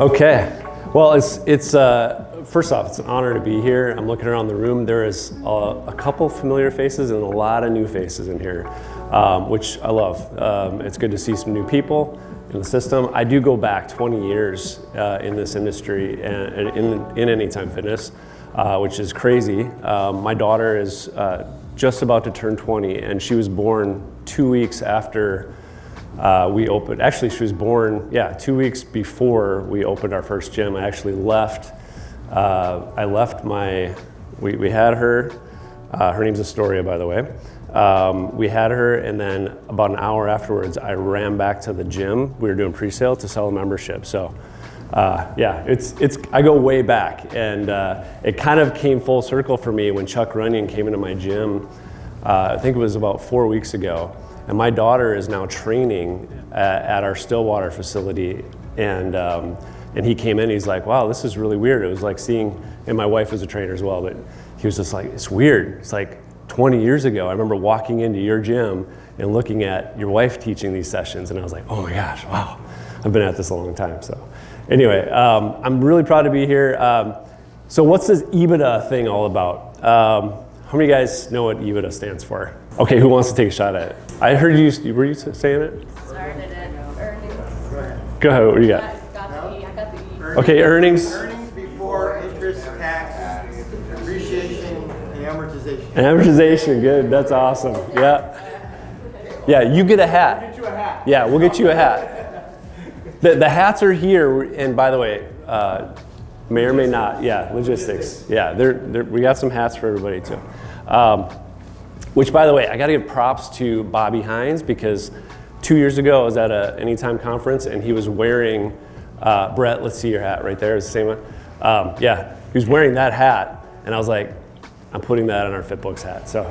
Okay, well, it's first off, it's an honor to be here. I'm looking around the room. There is a couple familiar faces and a lot of new faces in here, which I love. It's good to see some new people in the system. I do go back 20 years in this industry and in Anytime Fitness, which is crazy. My daughter is just about to turn 20, and she was born 2 weeks after we opened. Actually, she was born, 2 weeks before we opened our first gym. I actually left. We had her. Her name's Astoria, by the way. We had her, and then about an hour afterwards, I ran back to the gym. We were doing pre-sale to sell a membership. So, I go way back, and it kind of came full circle for me when Chuck Runyon came into my gym. I think it was about 4 weeks ago, and my daughter is now training at our Stillwater facility, and he came in. He's like, "Wow, this is really weird." It was like seeing, and my wife is a trainer as well, but he was just like, "It's weird. It's like 20 years ago, I remember walking into your gym and looking at your wife teaching these sessions, and I was like, oh my gosh, wow, I've been at this a long time." So anyway, I'm really proud to be here. So what's this EBITDA thing all about? How many of you guys know what EBITDA stands for? Okay, who wants to take a shot at it? I heard you, were you saying it? Started at earnings. Go ahead, what do you got? I got the E. Okay, earnings. Earnings before interest, tax, depreciation, and amortization. Amortization, good, that's awesome, yeah. Yeah, you get a hat. We'll get you a hat. Yeah, we'll get you a hat. The hats are here, and by the way, may or may not, logistics. Yeah, we got some hats for everybody too. Which, by the way, I gotta give props to Bobby Hines, because 2 years ago I was at a Anytime conference and he was wearing, Brett, let's see your hat right there, is the same one? He was wearing that hat, and I was like, I'm putting that on our FitBooks hat, so.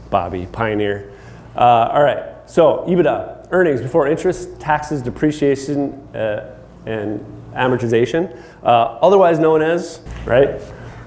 Bobby, pioneer. All right, so EBITDA, earnings before interest, taxes, depreciation, and amortization, otherwise known as, right,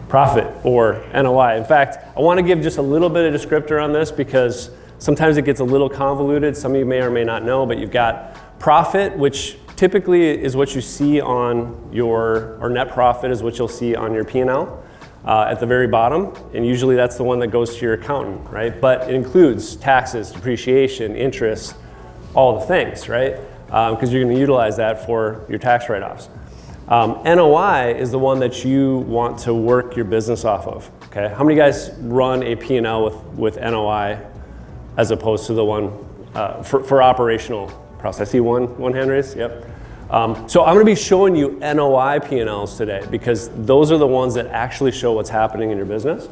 profit or NOI. In fact, I want to give just a little bit of descriptor on this because sometimes it gets a little convoluted. Some of you may or may not know, but you've got profit, which typically is what you see on or net profit is what you'll see on your P&L at the very bottom, and usually that's the one that goes to your accountant, right? But it includes taxes, depreciation, interest, all the things, right? Because you're going to utilize that for your tax write-offs. NOI is the one that you want to work your business off of, okay? How many guys run a P&L with NOI as opposed to the one for operational process? I see one hand raised, yep. So I'm gonna be showing you NOI P&Ls today because those are the ones that actually show what's happening in your business.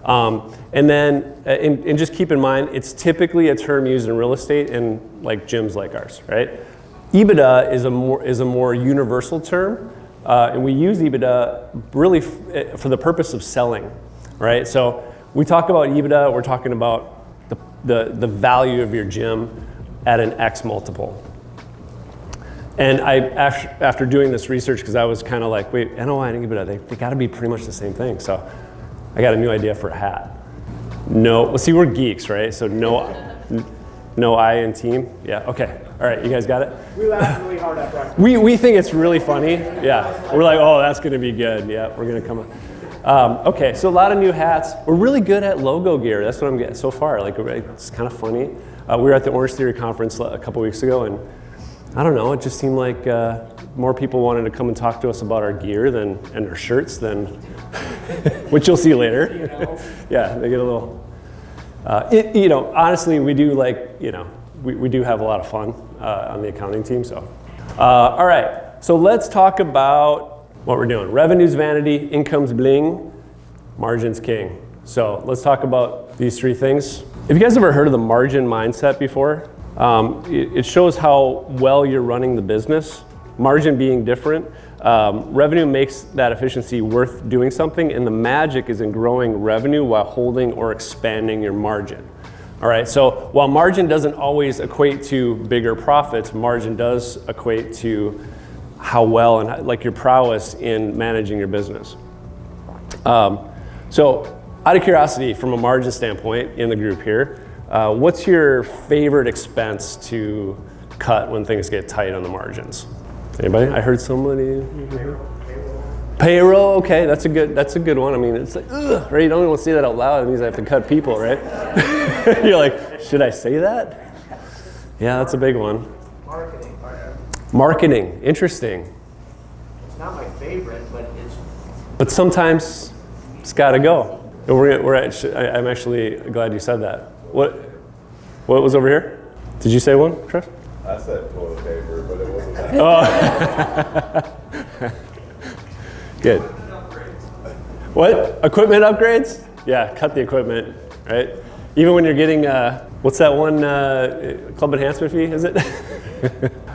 And just keep in mind, it's typically a term used in real estate and like gyms like ours, right? EBITDA is a more universal term, and we use EBITDA really for the purpose of selling, right? So we talk about EBITDA, we're talking about the value of your gym at an X multiple. And after doing this research, because I was kind of like, wait, NOI and EBITDA, they got to be pretty much the same thing. So I got a new idea for a hat. No, well, see, we're geeks, right? So no I in team. Yeah, okay. All right, you guys got it? We laughed really hard at that. We think it's really funny. Yeah, we're like, oh, that's going to be good. Yeah, we're going to come on. Okay, so a lot of new hats. We're really good at logo gear. That's what I'm getting so far. Like, it's kind of funny. We were at the Orange Theory conference a couple weeks ago, and I don't know, it just seemed like more people wanted to come and talk to us about our gear and our shirts than, which you'll see later. Yeah, they get a little, honestly, we do we do have a lot of fun on the accounting team, so. All right, so let's talk about what we're doing. Revenue's vanity, income's bling, margin's king. So let's talk about these three things. Have you guys ever heard of the margin mindset before? It shows how well you're running the business. Margin being different. Revenue makes that efficiency worth doing something, and the magic is in growing revenue while holding or expanding your margin. All right, so while margin doesn't always equate to bigger profits, margin does equate to how well and like your prowess in managing your business. So out of curiosity, from a margin standpoint in the group here, what's your favorite expense to cut when things get tight on the margins. Anybody? I heard somebody. Payroll, okay, that's a good one. I mean, it's like, ugh, right? You don't even want to say that out loud. It means I have to cut people, right? You're like, should I say that? Yeah, that's a big one. Marketing, interesting. It's not my favorite, but sometimes it's got to go. I'm actually glad you said that. What was over here? Did you say one, Chris? I said toilet paper, but it wasn't that. Oh. Good. What? Equipment upgrades? Yeah, cut the equipment, right? Even when you're getting, what's that one, club enhancement fee, is it?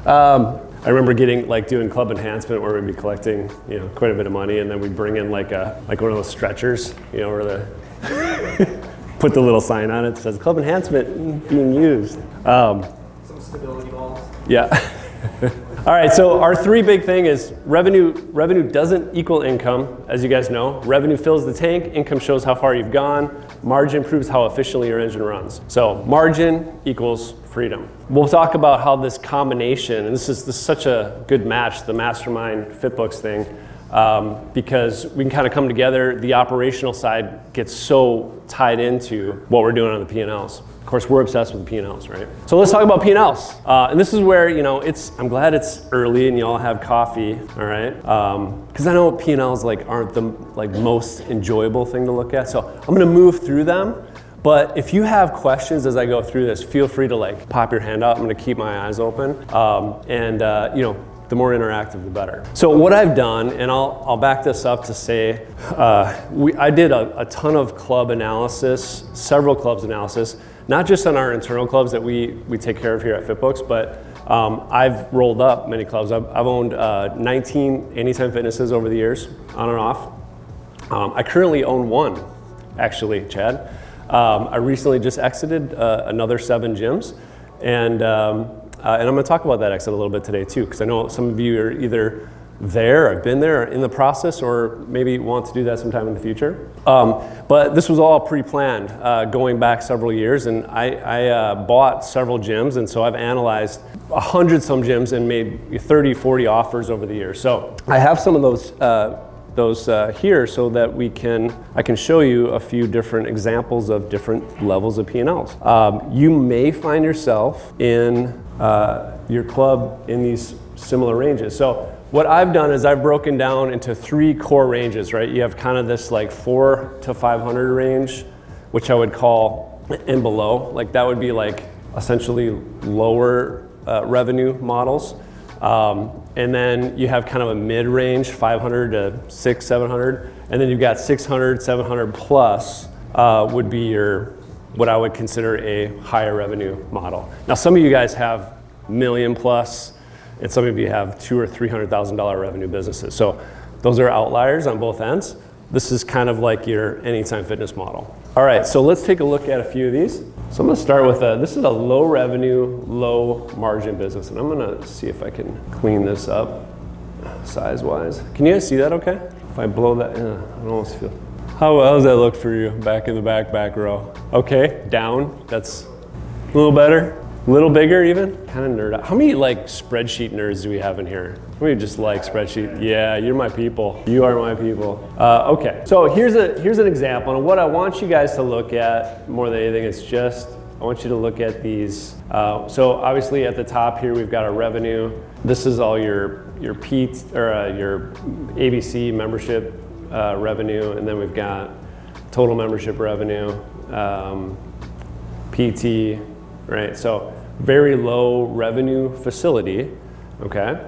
I remember doing club enhancement where we'd be collecting, quite a bit of money, and then we'd bring in like one of those stretchers, where put the little sign on it that says club enhancement being used. some stability balls. Yeah. All right, so our three big thing is revenue doesn't equal income, as you guys know. Revenue fills the tank, income shows how far you've gone, margin proves how efficiently your engine runs. So margin equals freedom. We'll talk about how this combination, and this is such a good match, the Mastermind FitBooks thing, because we can kind of come together. The operational side gets so tied into what we're doing on the P&Ls. Of course, we're obsessed with the P&Ls, right? So let's talk about P&Ls. And this is where, I'm glad it's early and you all have coffee, all right? Because I know P&Ls aren't the most enjoyable thing to look at. So I'm gonna move through them. But if you have questions as I go through this, feel free to pop your hand out. I'm gonna keep my eyes open. The more interactive, the better. So what I've done, and I'll back this up to say, I did a ton of club analysis, several clubs analysis, not just on our internal clubs that we take care of here at FitBooks, but I've rolled up many clubs. I've owned 19 Anytime Fitnesses over the years, on and off. I currently own one, actually, Chad. I recently just exited another 7 gyms, and I'm going to talk about that exit a little bit today too, because I know some of you are either there, have been there, in the process, or maybe want to do that sometime in the future. But this was all pre-planned going back several years, and I bought several gyms, and so I've analyzed 100-some gyms and made 30, 40 offers over the years. So I have some of those here so that I can show you a few different examples of different levels of P&Ls. You may find yourself in your club in these similar ranges. So what I've done is I've broken down into 3 core ranges, right? You have kind of this 4 to 500 range, which I would call and below. That would be essentially lower revenue models. And then you have kind of a mid-range, 500 to 600, 700. And then you've got 600, 700 plus would be what I would consider a higher revenue model. Now, some of you guys have million plus, and some of you have $200,000 or $300,000 revenue businesses. So those are outliers on both ends. This is kind of like your Anytime Fitness model. All right, so let's take a look at a few of these. So I'm gonna start with this is a low revenue, low margin business, and I'm gonna see if I can clean this up size-wise. Can you guys see that okay? If I blow that, I don't almost feel. How does that look for you back in the back row? Okay, down, that's a little better. A little bigger even? Kind of nerd out. How many spreadsheet nerds do we have in here? How many just spreadsheet? Yeah, you're my people. You are my people. Okay, so here's an example. And what I want you guys to look at more than anything is I want you to look at these. So obviously at the top here, we've got our revenue. This is all your your ABC membership revenue. And then we've got total membership revenue, PT, right? So very low revenue facility, okay?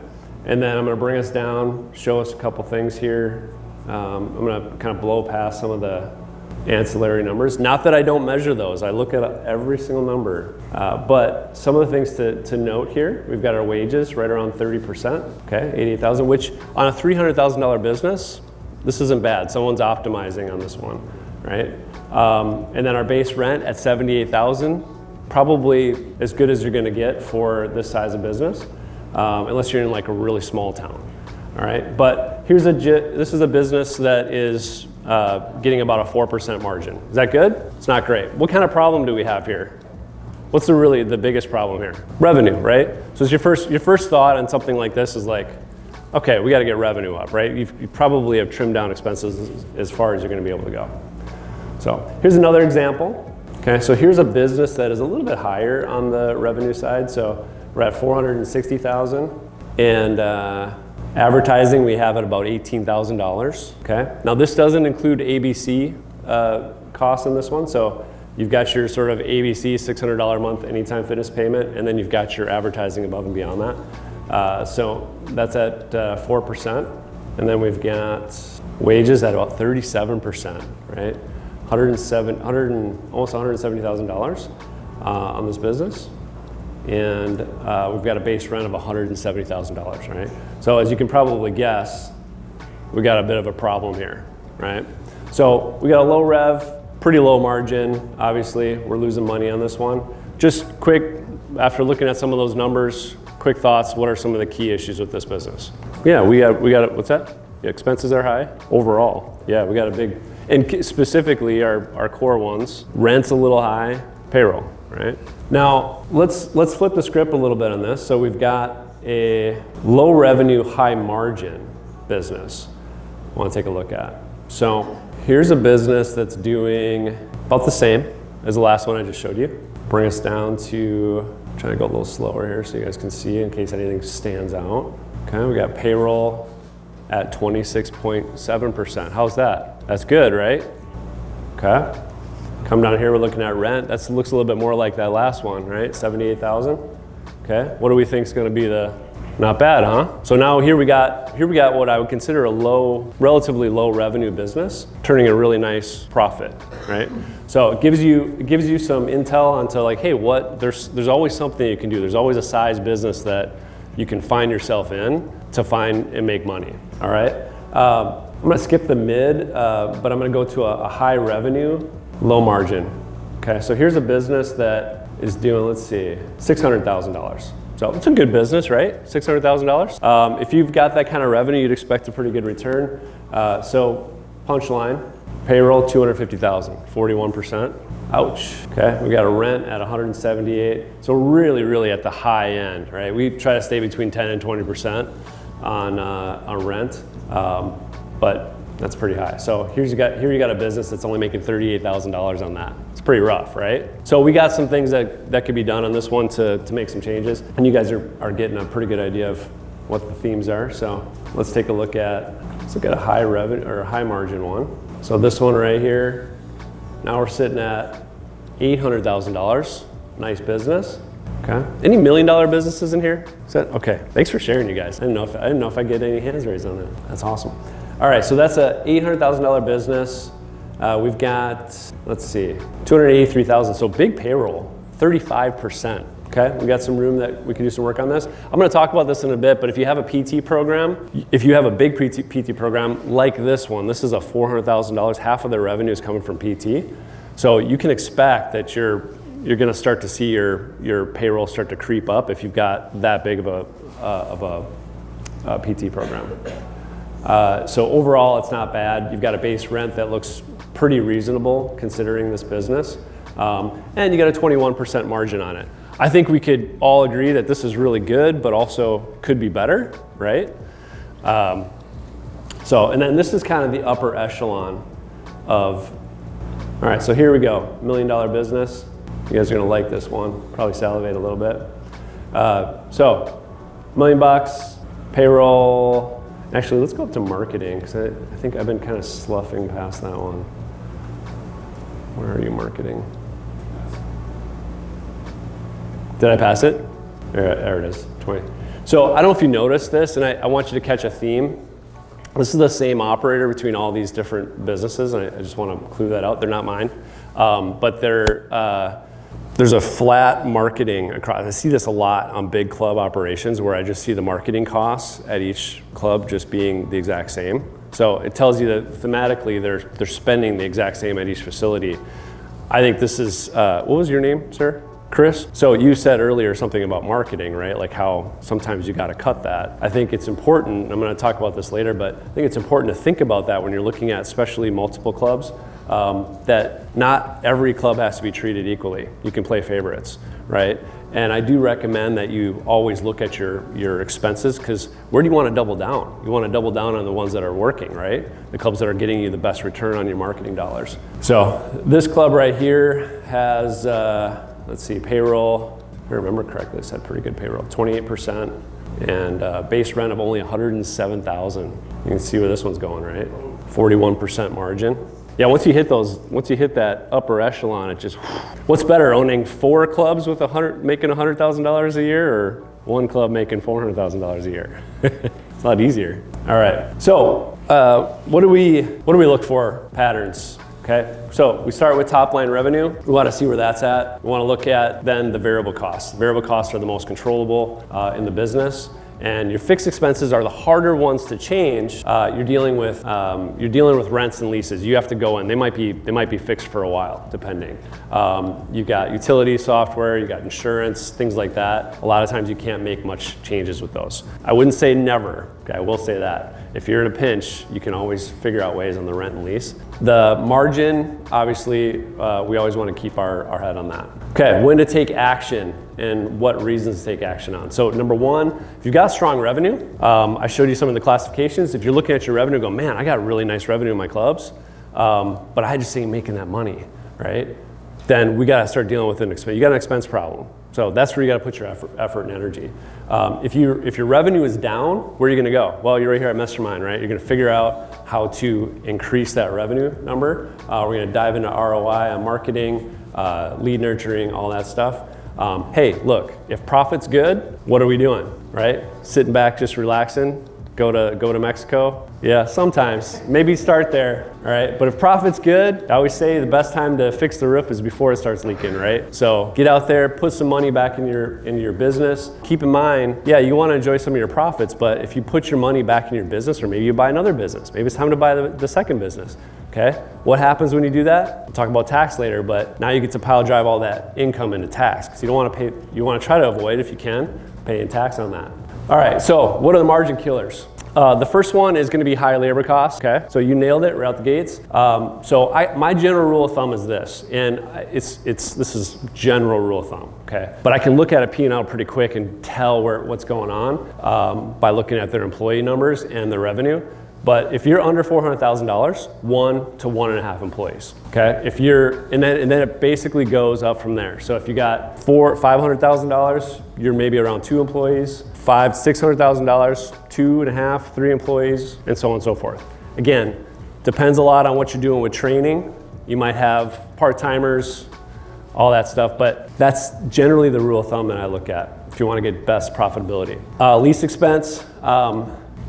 And then I'm gonna bring us down, show us a couple things here. I'm gonna kind of blow past some of the ancillary numbers. Not that I don't measure those, I look at every single number. But some of the things to note here, we've got our wages right around 30%, okay, 88,000, which on a $300,000 business, this isn't bad. Someone's optimizing on this one, right? And then our base rent at 78,000, probably as good as you're gonna get for this size of business, unless you're in a really small town, all right? But this is a business that is getting about a 4% margin. Is that good? It's not great. What kind of problem do we have here? What's the biggest problem here? Revenue, right? So it's your first thought on something like this is like, okay, we got to get revenue up, right? You probably have trimmed down expenses as far as you're going to be able to go. So here's another example. Okay, so here's a business that is a little bit higher on the revenue side. So we're at $460,000, and advertising we have at about $18,000. Okay, now this doesn't include ABC costs in this one. So you've got your sort of ABC $600 a month Anytime Fitness payment, and then you've got your advertising above and beyond that. So that's at 4%, and then we've got wages at about 37%, right? Almost $170,000 on this business, and we've got a base rent of $170,000, right? So as you can probably guess, we got a bit of a problem here, right? So we got a low rev, pretty low margin. Obviously, we're losing money on this one. Just quick, after looking at some of those numbers, quick thoughts. What are some of the key issues with this business? Yeah, we got what's that? The expenses are high overall. Yeah, we got a big, and specifically our core ones. Rent's a little high, payroll, right? Now let's flip the script a little bit on this. So we've got a low revenue, high margin business I want to take a look at. So here's a business that's doing about the same as the last one I just showed you. Bring us down to, I'm trying to go a little slower here so you guys can see in case anything stands out. Okay, we got payroll at 26.7%. How's that? That's good, right? Okay. Come down here, we're looking at rent. That looks a little bit more like that last one, right? 78,000. Okay. What do we think is going to be not bad, huh? So now here we got what I would consider a relatively low revenue business, turning a really nice profit, right? So it gives you some intel onto like, hey, there's always something you can do. There's always a size business that you can find yourself in to find and make money. All right. I'm gonna skip the mid, but I'm gonna go to a high revenue, low margin. Okay. So here's a business that is doing, let's see, $600,000. So it's a good business, right? $600,000. If you've got that kind of revenue, you'd expect a pretty good return. So punchline, payroll $250,000, 41%. Ouch. Okay, we got a rent at 178. So really at the high end, right? We try to stay between 10 and 20% on rent, but that's pretty high. So here you got a business that's only making $38,000 on that. It's pretty rough, right? So we got some things that could be done on this one to make some changes, and you guys are getting a pretty good idea of what the themes are. So let's take a look at a high revenue or a high margin one. So this one right here, now we're sitting at $800,000. Nice business. Okay. Any $1 million businesses in here? Okay. Thanks for sharing, you guys. I didn't know if I get any hands raised on that. That's awesome. All right, so that's a $800,000 business. We've got, let's see, $283,000. So big payroll, 35%. Okay, we got some room that we can do some work on this. I'm going to talk about this in a bit, but if you have a PT program, if you have a big PT program like this one, this is a $400,000. Half of their revenue is coming from PT. So you can expect that you're going to start to see your payroll start to creep up if you've got that big of a PT program. So overall, it's not bad. You've got a base rent that looks pretty reasonable considering this business, and you got a 21% margin on it. I think we could all agree that this is really good, but also could be better, right? And then this is kind of the upper echelon of, all right, so here we go, $1 million business. You guys are gonna like this one, probably salivate a little bit. So, $1 million, payroll. Actually, let's go up to marketing, because I think I've been kind of sloughing past that one. Where are you, marketing? Did I pass it? There it is, 20. So I don't know if you noticed this, and I want you to catch a theme. This is the same operator between all these different businesses, and I just want to clue that out. They're not mine, but there's a flat marketing across. I see this a lot on big club operations where I just see the marketing costs at each club just being the exact same. So it tells you that thematically they're spending the exact same at each facility. I think this is, what was your name, sir? Chris? So you said earlier something about marketing, right? Like how sometimes you got to cut that. I think it's important, I'm going to talk about this later, but I think it's important to think about that when you're looking at especially multiple clubs, that not every club has to be treated equally. You can play favorites, right? And I do recommend that you always look at your expenses, because where do you want to double down? You want to double down on the ones that are working, right? The clubs that are getting you the best return on your marketing dollars. So this club right here has, let's see, payroll, if I remember correctly, it's had pretty good payroll, 28%, and base rent of only $107,000. You can see where this one's going, right? 41% margin. Yeah, once you hit that upper echelon, it just, what's better, owning 4 clubs with making $100,000 a year, or 1 club making $400,000 a year? It's a lot easier. All right, so what do we look for? Patterns, okay? So we start with top line revenue. We want to see where that's at. We want to look at then the variable costs. Variable costs are the most controllable in the business. And your fixed expenses are the harder ones to change. You're dealing with rents and leases. You have to go in. They might be fixed for a while, depending. You've got utility software, you got insurance, things like that. A lot of times you can't make much changes with those. I wouldn't say never. Okay, I will say that. If you're in a pinch, you can always figure out ways on the rent and lease. The margin, obviously, we always want to keep our head on that. Okay, when to take action and what reasons to take action on. So number one, if you've got strong revenue, I showed you some of the classifications. If you're looking at your revenue, go, man, I got really nice revenue in my clubs, but I just ain't making that money, right? Then we got to start dealing with an expense. You got an expense problem. So that's where you got to put your effort and energy. If your revenue is down, where are you going to go? Well, you're right here at Mastermind, right? You're going to figure out how to increase that revenue number. We're going to dive into ROI on marketing, lead nurturing, all that stuff. Hey, look, if profit's good, what are we doing, right? Sitting back, just relaxing, go to Mexico? Yeah, sometimes. Maybe start there, all right? But if profit's good, I always say the best time to fix the roof is before it starts leaking, right? So get out there, put some money back into your business. Keep in mind, yeah, you want to enjoy some of your profits, but if you put your money back in your business, or maybe you buy another business, maybe it's time to buy the second business, okay? What happens when you do that? We'll talk about tax later, but now you get to pile drive all that income into tax, because you don't want to pay, you want to try to avoid, if you can, paying tax on that. All right, so what are the margin killers? The first one is going to be high labor costs. Okay, so you nailed it right out the gates. My general rule of thumb is this, and this is general rule of thumb. Okay, but I can look at a P&L pretty quick and tell what's going on by looking at their employee numbers and their revenue. But if you're under $400,000, 1 to 1.5 employees. Okay, and then it basically goes up from there. So if you got $500,000, you're maybe around 2 employees. $600,000, 2.5, 3 employees, and so on and so forth. Again, depends a lot on what you're doing with training. You might have part-timers, all that stuff, but that's generally the rule of thumb that I look at if you want to get best profitability. Lease expense,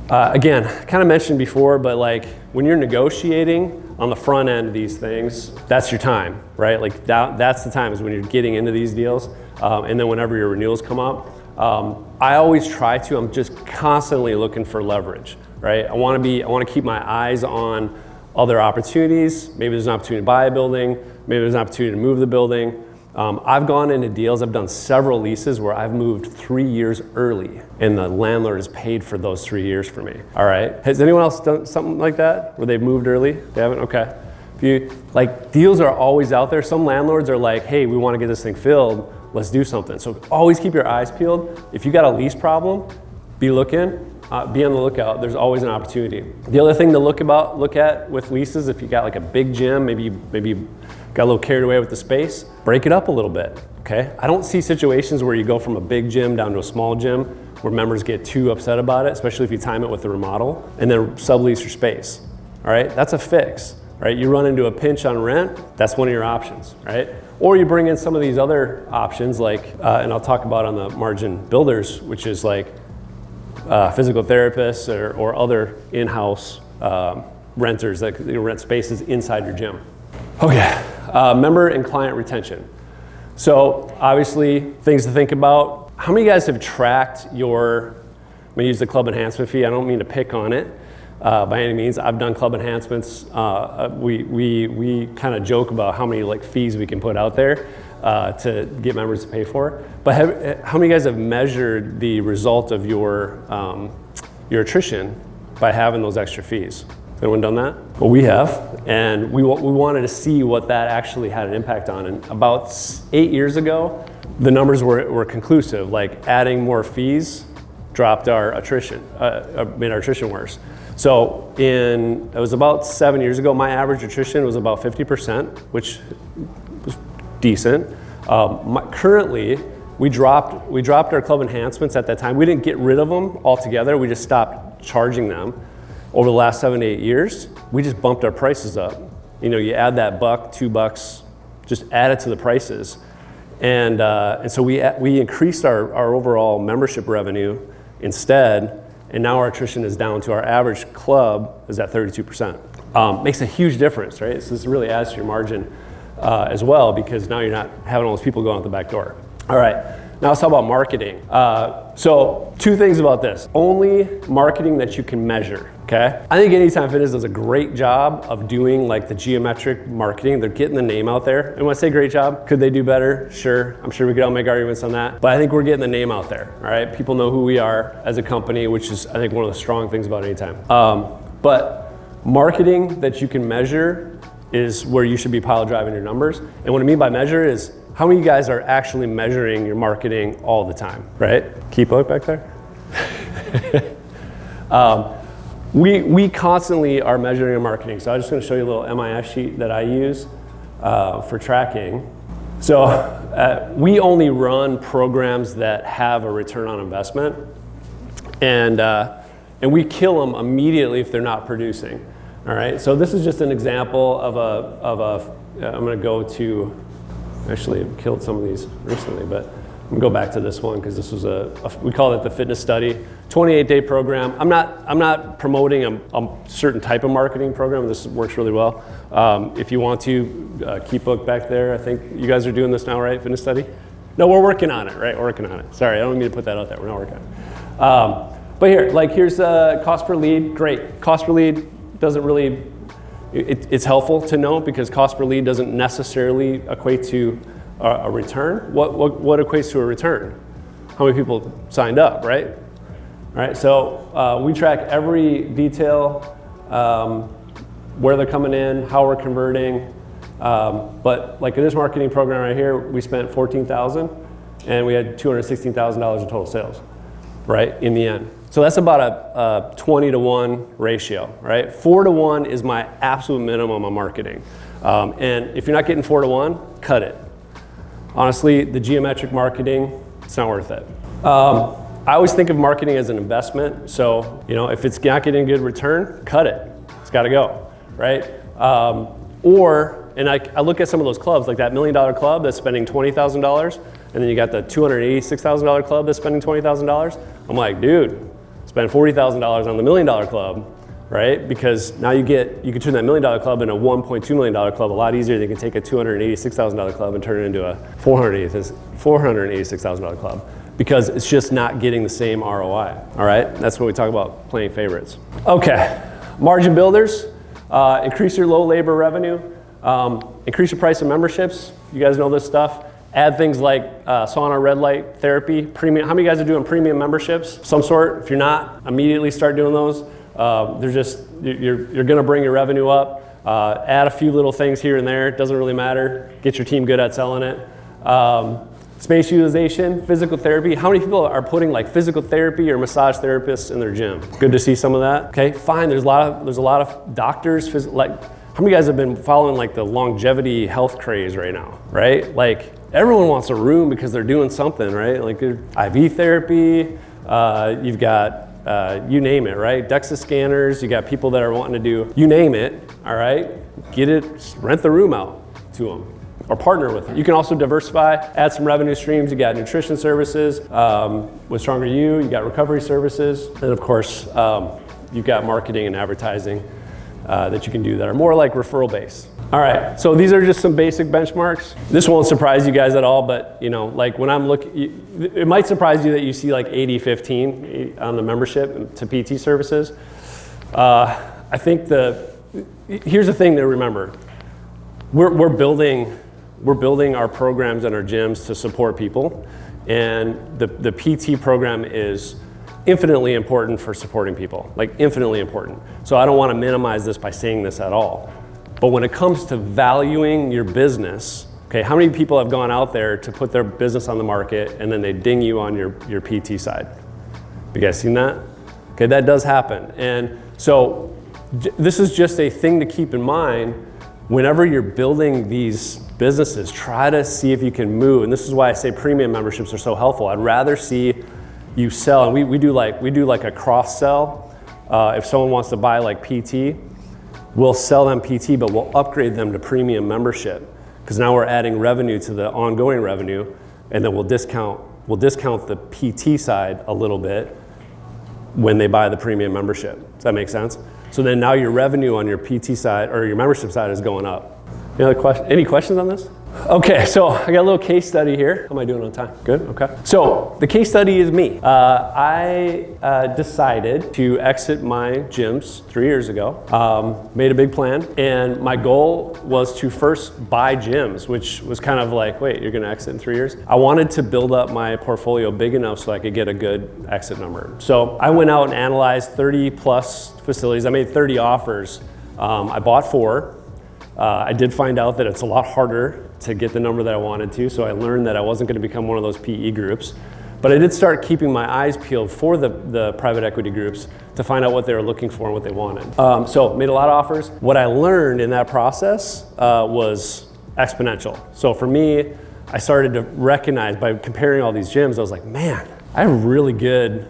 again, kind of mentioned before, but like when you're negotiating on the front end of these things, that's your time, right? Like that's the time is when you're getting into these deals, and then whenever your renewals come up. I always try to, I'm just constantly looking for leverage, right? I want to keep my eyes on other opportunities. Maybe there's an opportunity to buy a building. Maybe there's an opportunity to move the building. I've gone into deals, I've done several leases where I've moved 3 years early and the landlord has paid for those 3 years for me. All right, has anyone else done something like that where they've moved early? They haven't? Okay. Deals are always out there. Some landlords are like, hey, we want to get this thing filled. Let's do something. So always keep your eyes peeled. If you got a lease problem, be looking, be on the lookout. There's always an opportunity. The other thing to look at with leases, if you got like a big gym, maybe you got a little carried away with the space, break it up a little bit, okay? I don't see situations where you go from a big gym down to a small gym where members get too upset about it, especially if you time it with the remodel, and then sublease your space, all right? That's a fix, right? You run into a pinch on rent, that's one of your options, right? Or you bring in some of these other options like, and I'll talk about on the margin builders, which is like physical therapists or other in-house renters that rent spaces inside your gym. Okay, member and client retention. So obviously things to think about. How many of you guys have tracked I'm gonna use the club enhancement fee. I don't mean to pick on it by any means. I've done club enhancements. We kind of joke about how many fees we can put out there to get members to pay for. But how many of you guys have measured the result of your attrition by having those extra fees? Has anyone done that? Well, we have, and we wanted to see what that actually had an impact on. And about 8 years ago, the numbers were conclusive. Like adding more fees dropped our attrition, made our attrition worse. So it was about 7 years ago, my average attrition was about 50%, which was decent. Currently, we dropped our club enhancements at that time. We didn't get rid of them altogether. We just stopped charging them. Over the last 7 to 8 years, we just bumped our prices up. You know, you add that $1, $2, just add it to the prices. And so we increased our overall membership revenue instead, and now our attrition is down to our average club is at 32%. Makes a huge difference, right? So this really adds to your margin as well, because now you're not having all those people going out the back door. All right, now let's talk about marketing. So 2 things about this. Only marketing that you can measure, okay? I think Anytime Fitness does a great job of doing like the geometric marketing. They're getting the name out there. And when I say great job, could they do better? Sure, I'm sure we could all make arguments on that. But I think we're getting the name out there, all right? People know who we are as a company, which is, I think, one of the strong things about Anytime. But marketing that you can measure is where you should be pile driving your numbers. And what I mean by measure is how many of you guys are actually measuring your marketing all the time, right? Keep up back there. We constantly are measuring our marketing. So I'm just gonna show you a little MIS sheet that I use for tracking. So we only run programs that have a return on investment, and we kill them immediately if they're not producing. All right, so this is just an example of I'm gonna go to, actually I've killed some of these recently, but I'm gonna go back to this one because this was we call it the fitness study, 28-day program. I'm not promoting a certain type of marketing program. This works really well. If you want to, keep book back there. I think you guys are doing this now, right? Fitness study? No, we're working on it, right? We're working on it. Sorry, I don't mean to put that out there. We're not working on it. But here's cost per lead. Great, cost per lead doesn't really, it's helpful to know because cost per lead doesn't necessarily equate to a return. What equates to a return? How many people signed up, right? All right, so we track every detail, where they're coming in, how we're converting. But like in this marketing program right here, we spent $14,000 and we had $216,000 in total sales, right, in the end. So that's about a 20-to-1 ratio, right? 4-to-1 is my absolute minimum on marketing. And if you're not getting 4-to-1, cut it. Honestly, the geometric marketing, it's not worth it. I always think of marketing as an investment. So, you know, if it's not getting a good return, cut it. It's gotta go, right? And I look at some of those clubs, like that $1 million club that's spending $20,000, and then you got the $286,000 club that's spending $20,000. I'm like, dude, spend $40,000 on the $1 million club, right? Because now you can turn that $1 million club into a $1.2 million club a lot easier than you can take a $286,000 club and turn it into a $486,000 club, because it's just not getting the same ROI, all right? That's when we talk about playing favorites. Okay, margin builders, increase your low labor revenue, increase your price of memberships. You guys know this stuff. Add things like sauna, red light therapy, premium. How many guys are doing premium memberships? Some sort. If you're not, immediately start doing those. You're gonna bring your revenue up. Add a few little things here and there. It doesn't really matter. Get your team good at selling it. Space utilization, physical therapy. How many people are putting like physical therapy or massage therapists in their gym? Good to see some of that. Okay, fine. There's a lot of doctors. How many guys have been following like the longevity health craze right now? Right, like. Everyone wants a room because they're doing something, right? Like IV therapy, you've got, you name it, right? DEXA scanners, you got people that are wanting to do, you name it, all right? Get it, rent the room out to them or partner with them. You can also diversify, add some revenue streams. You got nutrition services, with Stronger you got recovery services. And of course, you've got marketing and advertising that you can do that are more like referral based. All right, so these are just some basic benchmarks. This won't surprise you guys at all, but you know, like when I'm looking, it might surprise you that you see like 80-15 on the membership to PT services. I think here's the thing to remember. We're building our programs and our gyms to support people, and the PT program is infinitely important for supporting people, like infinitely important. So I don't want to minimize this by saying this at all. But when it comes to valuing your business, Okay, how many people have gone out there to put their business on the market and then they ding you on your PT side? You guys seen that? Okay, that does happen. And so this is just a thing to keep in mind. Whenever you're building these businesses, try to see if you can move. And this is why I say premium memberships are so helpful. I'd rather see you sell, and we do like a cross sell. If someone wants to buy like PT, we'll sell them PT, but we'll upgrade them to premium membership, because now we're adding revenue to the ongoing revenue, and then we'll discount the PT side a little bit when they buy the premium membership. Does that make sense? So then now your revenue on your PT side or your membership side is going up. Any questions on this? Okay, so I got a little case study here. How am I doing on time? Good, okay. So the case study is me. I decided to exit my gyms 3 years ago, made a big plan, and my goal was to first buy gyms, which was kind of like, wait, you're gonna exit in 3 years? I wanted to build up my portfolio big enough so I could get a good exit number. So I went out and analyzed 30 plus facilities. I made 30 offers. I bought 4. I did find out that it's a lot harder to get the number that I wanted to, so I learned that I wasn't going to become one of those PE groups. But I did start keeping my eyes peeled for the private equity groups to find out what they were looking for and what they wanted. So made a lot of offers. What I learned in that process was exponential. So for me, I started to recognize by comparing all these gyms, I was like, man, I have really good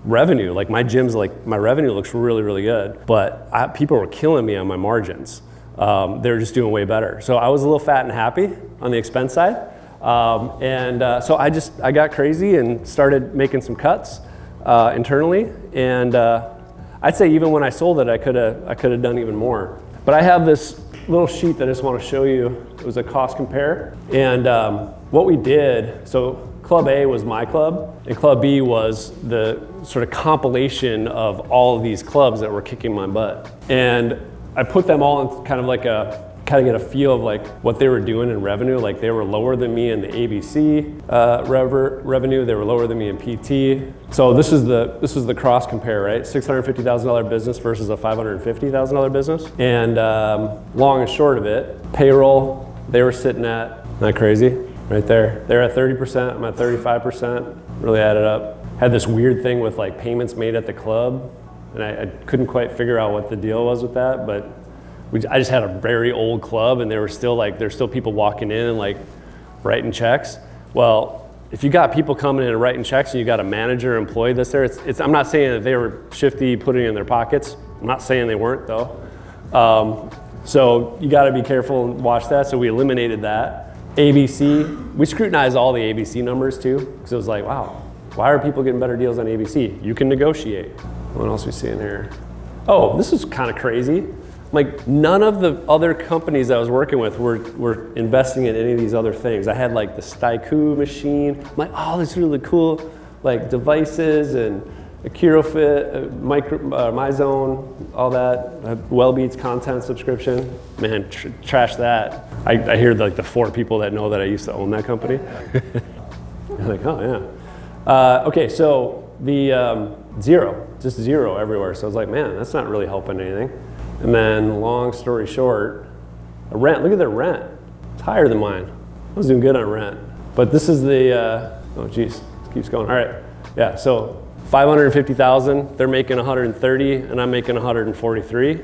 revenue. Like my gyms, my revenue looks really, really good, but people were killing me on my margins. They were just doing way better. So I was a little fat and happy on the expense side. So I got crazy and started making some cuts internally. And I'd say even when I sold it, I could have done even more. But I have this little sheet that I just want to show you. It was a cost compare. And what we did, so Club A was my club, and Club B was the sort of compilation of all of these clubs that were kicking my butt. And I put them all in kind of get a feel of what they were doing in revenue. Like they were lower than me in the ABC revenue. They were lower than me in PT. So this is the cross compare, right? $650,000 business versus a $550,000 business. And long and short of it, payroll, they were sitting at, not crazy, right there. They're at 30%, I'm at 35%, really added up. Had this weird thing with payments made at the club. And I couldn't quite figure out what the deal was with that, but I just had a very old club, and there's still people walking in and writing checks. Well, if you got people coming in and writing checks, and you got a manager employee that's there, I'm not saying that they were shifty, putting it in their pockets. I'm not saying they weren't though. So you got to be careful and watch that. So we eliminated that. ABC, we scrutinized all the ABC numbers too, because it was like, wow, why are people getting better deals on ABC? You can negotiate. What else we see in here? Oh, this is kind of crazy. None of the other companies I was working with were investing in any of these other things. I had the Staiku machine. I'm like, oh, this is really cool. Devices and AcuroFit, MyZone, all that. Wellbeats content subscription. Man, trash that. I hear the 4 people that know that I used to own that company. Like, oh yeah. Okay, so the just zero everywhere. So I was like, man, that's not really helping anything. And then long story short, rent, look at their rent. It's higher than mine. I was doing good on rent. But this is the, oh geez, it keeps going. All right, yeah, so 550,000, they're making 130 and I'm making 143.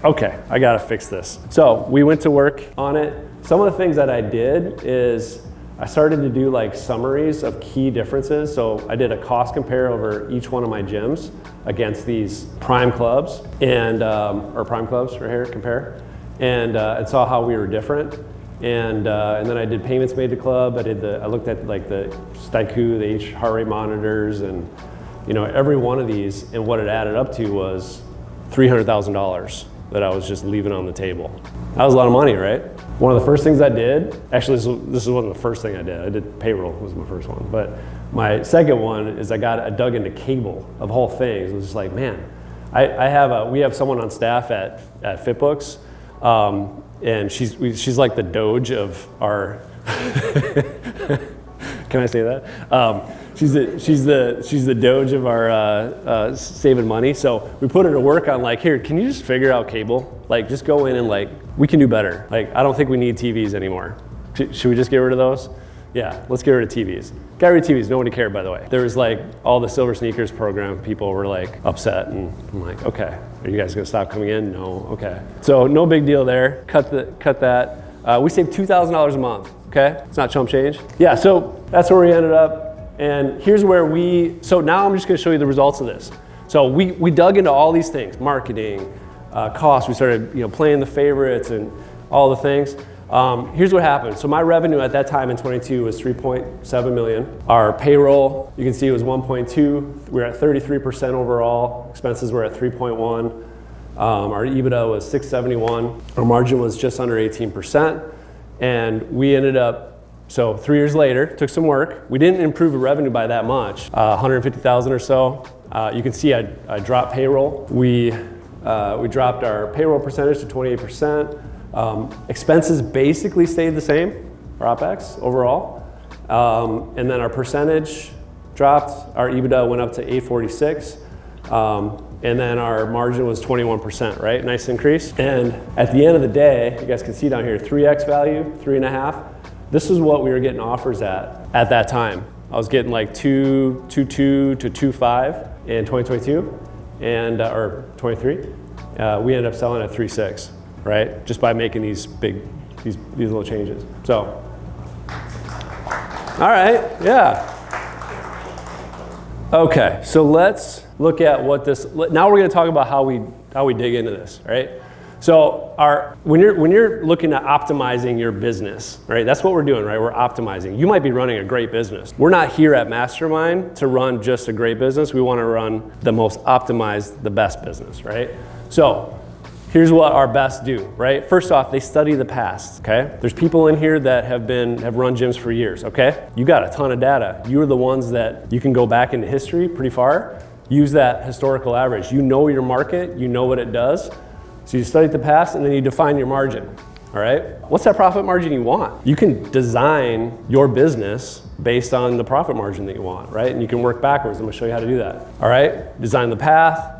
Okay, I gotta fix this. So we went to work on it. Some of the things that I did is I started to do summaries of key differences. So I did a cost compare over each one of my gyms against these prime clubs or prime clubs right here, compare, and saw how we were different. And then I did payments made to club. I looked at the Staiku, the H heart rate monitors, and every one of these, and what it added up to was $300,000 that I was just leaving on the table. That was a lot of money, right? One of the first things I did, actually this wasn't the first thing I did. I did payroll, was my first one. But my second one is I dug into cable of whole things. It was just like, man, we have someone on staff at FitBooks, and she's like the Doge of our. Can I say that? She's the Doge of our saving money. So we put her to work on here, can you just figure out cable? Just go in and we can do better. I don't think we need TVs anymore. Should we just get rid of those? Yeah, let's get rid of TVs. Got rid of TVs, nobody cared, by the way. There was like all the Silver Sneakers program, people were like upset, and I'm like, okay, are you guys gonna stop coming in? No, okay. So no big deal there, cut that. We saved $2,000 a month, okay? It's not chump change. Yeah, so that's where we ended up, and here's where so now I'm just gonna show you the results of this. So we dug into all these things, marketing, cost, we started playing the favorites and all the things. Here's what happened. So my revenue at that time in 22 was 3.7 million. Our payroll, you can see it was 1.2. We were at 33% overall. Expenses were at 3.1. Our EBITDA was 671. Our margin was just under 18%. And we ended up, so 3 years later, took some work. We didn't improve the revenue by that much, 150,000 or so. You can see I dropped payroll. We dropped our payroll percentage to 28%. Expenses basically stayed the same, our OpEx overall. And then our percentage dropped, our EBITDA went up to 846. And then our margin was 21%, right? Nice increase. And at the end of the day, you guys can see down here, 3x value, 3.5. This is what we were getting offers at that time. I was getting like 2.2 to 2.5 in 2022 and or 23. We ended up selling at 3.6, right? Just by making these little changes. So, all right, yeah. Okay, so let's look at what this. Now we're going to talk about how we dig into this, right? So when you're looking at optimizing your business, right? That's what we're doing, right? We're optimizing. You might be running a great business. We're not here at Mastermind to run just a great business. We want to run the most optimized, the best business, right? So here's what our best do, right? First off, they study the past, okay? There's people in here that have run gyms for years, okay? You got a ton of data. You are the ones that you can go back into history pretty far, use that historical average. You know your market, you know what it does. So you study the past and then you define your margin, all right? What's that profit margin you want? You can design your business based on the profit margin that you want, right? And you can work backwards. I'm gonna show you how to do that, all right? Design the path.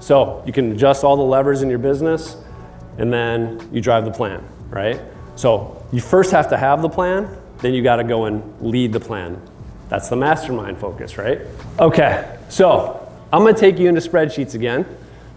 So you can adjust all the levers in your business and then you drive the plan, right? So you first have to have the plan, then you gotta go and lead the plan. That's the mastermind focus, right? Okay, so I'm gonna take you into spreadsheets again.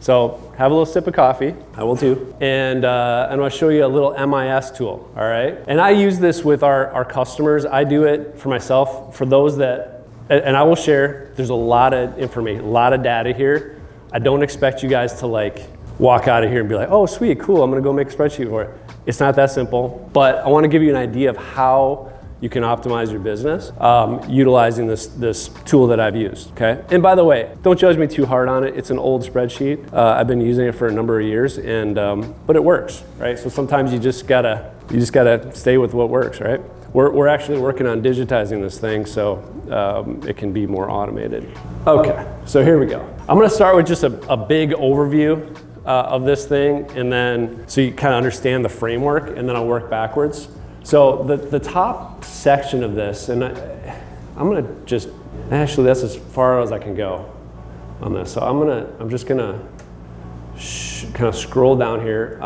So have a little sip of coffee, I will too. And I'll show you a little MIS tool, all right? And I use this with our customers. I do it for myself. For those that, and I will share, there's a lot of information, a lot of data here. I don't expect you guys to like walk out of here and be like, oh sweet, cool, I'm gonna go make a spreadsheet for it. It's not that simple, but I wanna give you an idea of how you can optimize your business utilizing this tool that I've used, okay? And by the way, don't judge me too hard on it. It's an old spreadsheet. I've been using it for a number of years, and but it works, right? So sometimes you just gotta stay with what works, right? We're actually working on digitizing this thing so it can be more automated. Okay, so here we go. I'm gonna start with just a big overview of this thing, and then so you kind of understand the framework, and then I'll work backwards. So the top section of this, and I'm gonna just, actually that's as far as I can go on this. So I'm just gonna kind of scroll down here.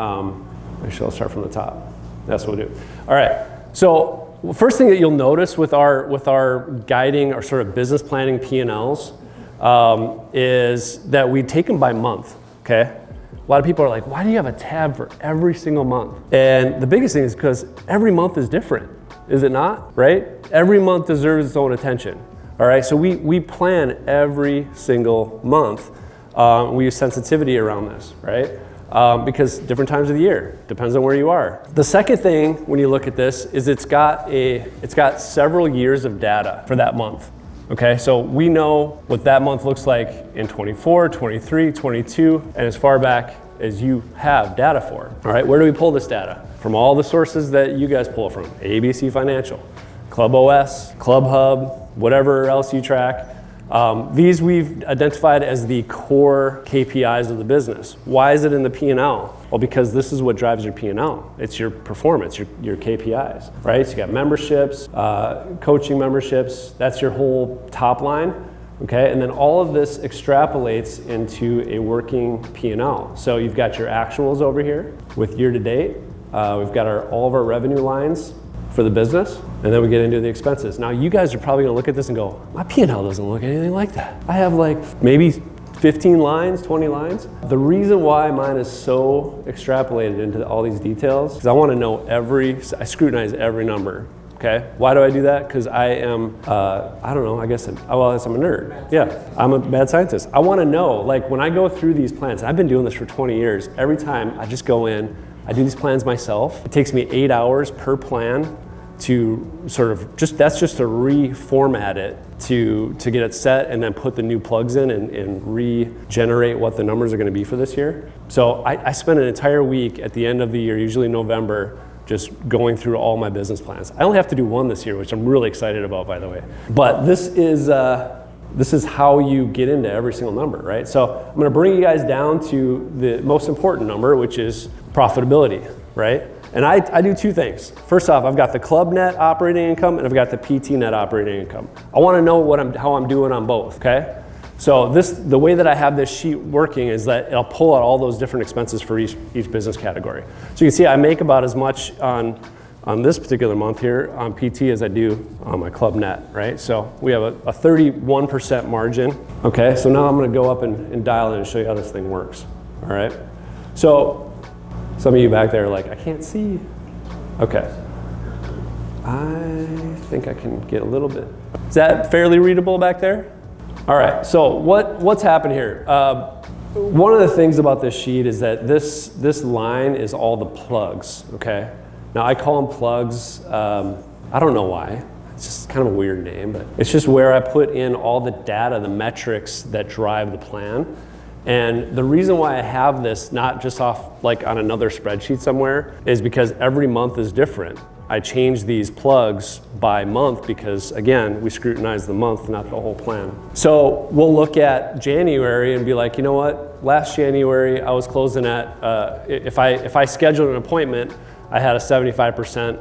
Actually, I'll start from the top. That's what we'll do. All right, so first thing that you'll notice with our guiding or sort of business planning P&Ls is that we take them by month, okay? A lot of people are like, why do you have a tab for every single month? And the biggest thing is because every month is different, is it not, right? Every month deserves its own attention, all right? So we plan every single month. We use sensitivity around this, right? Because different times of the year, depends on where you are. The second thing when you look at this is it's got several years of data for that month. Okay, so we know what that month looks like in 24, 23, 22, and as far back as you have data for. All right, where do we pull this data? From all the sources that you guys pull from. ABC Financial, Club OS, Club Hub, whatever else you track. These we've identified as the core KPIs of the business. Why is it in the P&L? Well, because this is what drives your P&L. It's your performance, your KPIs, right? So you got memberships, coaching memberships, that's your whole top line, okay? And then all of this extrapolates into a working P&L. So you've got your actuals over here with year to date. We've got all of our revenue lines for the business, and then we get into the expenses. Now you guys are probably gonna look at this and go, my P&L doesn't look anything like that. I have like maybe 15 lines, 20 lines. The reason why mine is so extrapolated into all these details is I wanna know I scrutinize every number. Okay, why do I do that? Because I am, I don't know, I guess I'm a nerd. Yeah, I'm a mad scientist. I want to know, like when I go through these plans, I've been doing this for 20 years, every time I just go in, I do these plans myself. It takes me 8 hours per plan to sort of that's just to reformat it, to get it set and then put the new plugs in and regenerate what the numbers are going to be for this year. So I spend an entire week at the end of the year, usually November, just going through all my business plans. I only have to do one this year, which I'm really excited about, by the way. But this is how you get into every single number, right? So I'm gonna bring you guys down to the most important number, which is profitability, right? And I do two things. First off, I've got the club net operating income and I've got the PT net operating income. I wanna know how I'm doing on both, okay? So the way that I have this sheet working is that it'll pull out all those different expenses for each business category. So you can see I make about as much on this particular month here on PT as I do on my club net, right? So we have a 31% margin. Okay, so now I'm gonna go up and dial in and show you how this thing works, all right? So some of you back there are like, I can't see. Okay, I think I can get a little bit. Is that fairly readable back there? All right, so what's happened here? One of the things about this sheet is that this line is all the plugs, okay? Now I call them plugs, I don't know why. It's just kind of a weird name, but it's just where I put in all the data, the metrics that drive the plan. And the reason why I have this not just off like on another spreadsheet somewhere is because every month is different. I change these plugs by month because, again, we scrutinize the month, not the whole plan. So we'll look at January and be like, you know what? Last January, I was closing at, if I scheduled an appointment, I had a 75%,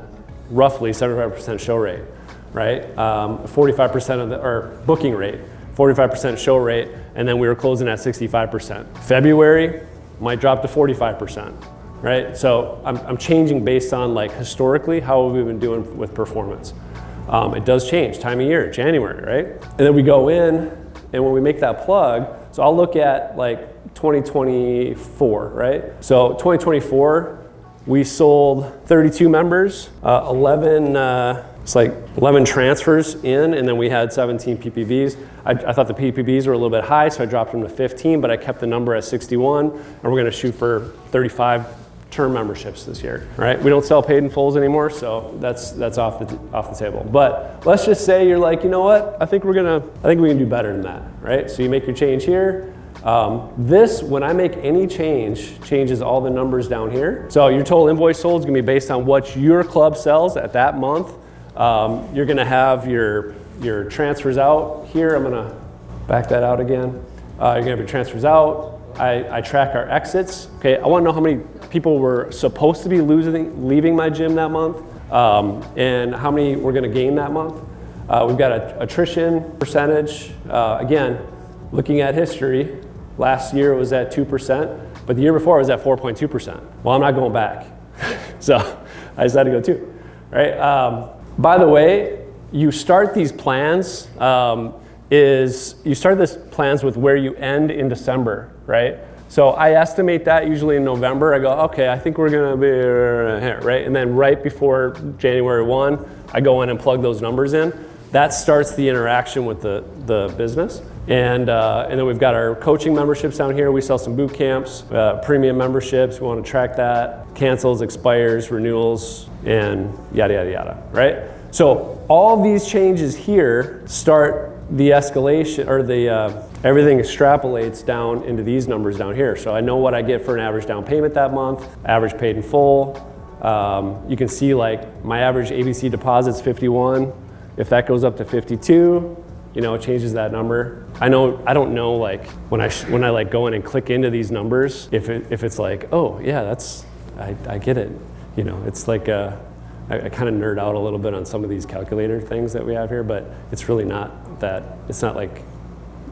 roughly 75% show rate, right? 45% or booking rate, 45% show rate, and then we were closing at 65%. February might drop to 45%. Right, so I'm changing based on like historically how have we been doing with performance. It does change, time of year, January, right? And then we go in, and when we make that plug, so I'll look at like 2024, right? So 2024, we sold 32 members, 11 transfers in, and then we had 17 PPVs. I thought the PPVs were a little bit high, so I dropped them to 15, but I kept the number at 61, and we're gonna shoot for 35 term memberships this year, right? We don't sell paid in fulls anymore, so that's off the table. But let's just say you're like, you know what? I think we can do better than that, right? So you make your change here. When I make any changes all the numbers down here. So your total invoice sold is gonna be based on what your club sells at that month. You're gonna have your transfers out here. I'm gonna back that out again. You're gonna have your transfers out. I track our exits. Okay, I wanna know how many people were supposed to be leaving my gym that month, and how many we're gonna gain that month. We've got an attrition percentage. Again, looking at history, last year it was at 2%, but the year before it was at 4.2%. Well, I'm not going back. So I decided to go 2, right? By the way, you start these plans, you start this plans with where you end in December, right? So I estimate that usually in November. I go, okay, I think we're gonna be here, right? And then right before January 1, I go in and plug those numbers in. That starts the interaction with the business. And then we've got our coaching memberships down here. We sell some boot camps, premium memberships. We want to track that. Cancels, expires, renewals, and yada, yada, yada, right? So all these changes here start the escalation, or everything extrapolates down into these numbers down here. So I know what I get for an average down payment that month, average paid in full. You can see like my average ABC deposit's 51. If that goes up to 52, you know, it changes that number. I don't know like when I like go in and click into these numbers, if it's like, oh yeah, I get it. You know, it's like I kind of nerd out a little bit on some of these calculator things that we have here, but it's really not that, it's not like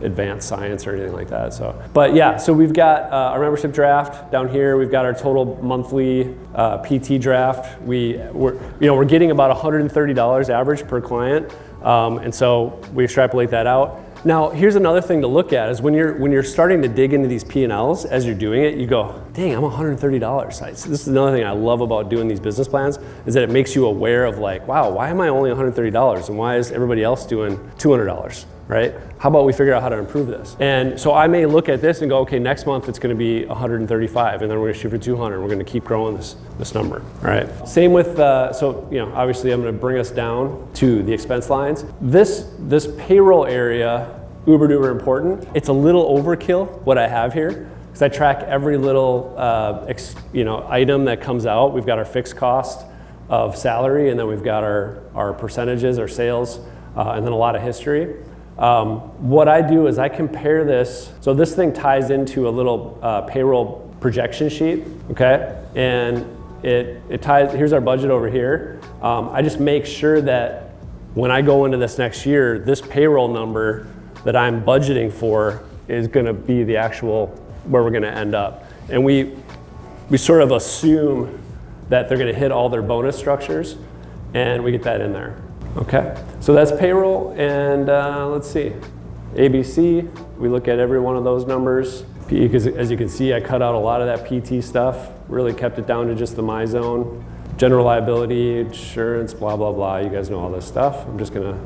advanced science or anything like that. So, but yeah, so we've got our membership draft down here. We've got our total monthly PT draft. We're getting about $130 average per client, and so we extrapolate that out. Now, here's another thing to look at is when you're starting to dig into these P&Ls as you're doing it, you go, dang, I'm $130. This is another thing I love about doing these business plans is that it makes you aware of like, wow, why am I only $130 and why is everybody else doing $200, right? How about we figure out how to improve this? And so I may look at this and go, okay, next month it's gonna be 135 and then we're gonna shoot for 200. We're gonna keep growing this number, all right? Same with, obviously I'm gonna bring us down to the expense lines. This payroll area, uber duper important. It's a little overkill what I have here because I track every little item that comes out. We've got our fixed cost of salary and then we've got our percentages, our sales, and then a lot of history. What I do is I compare this. So this thing ties into a little payroll projection sheet, okay? And it ties, here's our budget over here. I just make sure that when I go into this next year, this payroll number that I'm budgeting for is gonna be the actual where we're gonna end up. And we sort of assume that they're gonna hit all their bonus structures and we get that in there. Okay, so that's payroll, and let's see, ABC, we look at every one of those numbers. Because as you can see, I cut out a lot of that PT stuff, really kept it down to just the my zone. General liability, insurance, blah, blah, blah, you guys know all this stuff. I'm just gonna,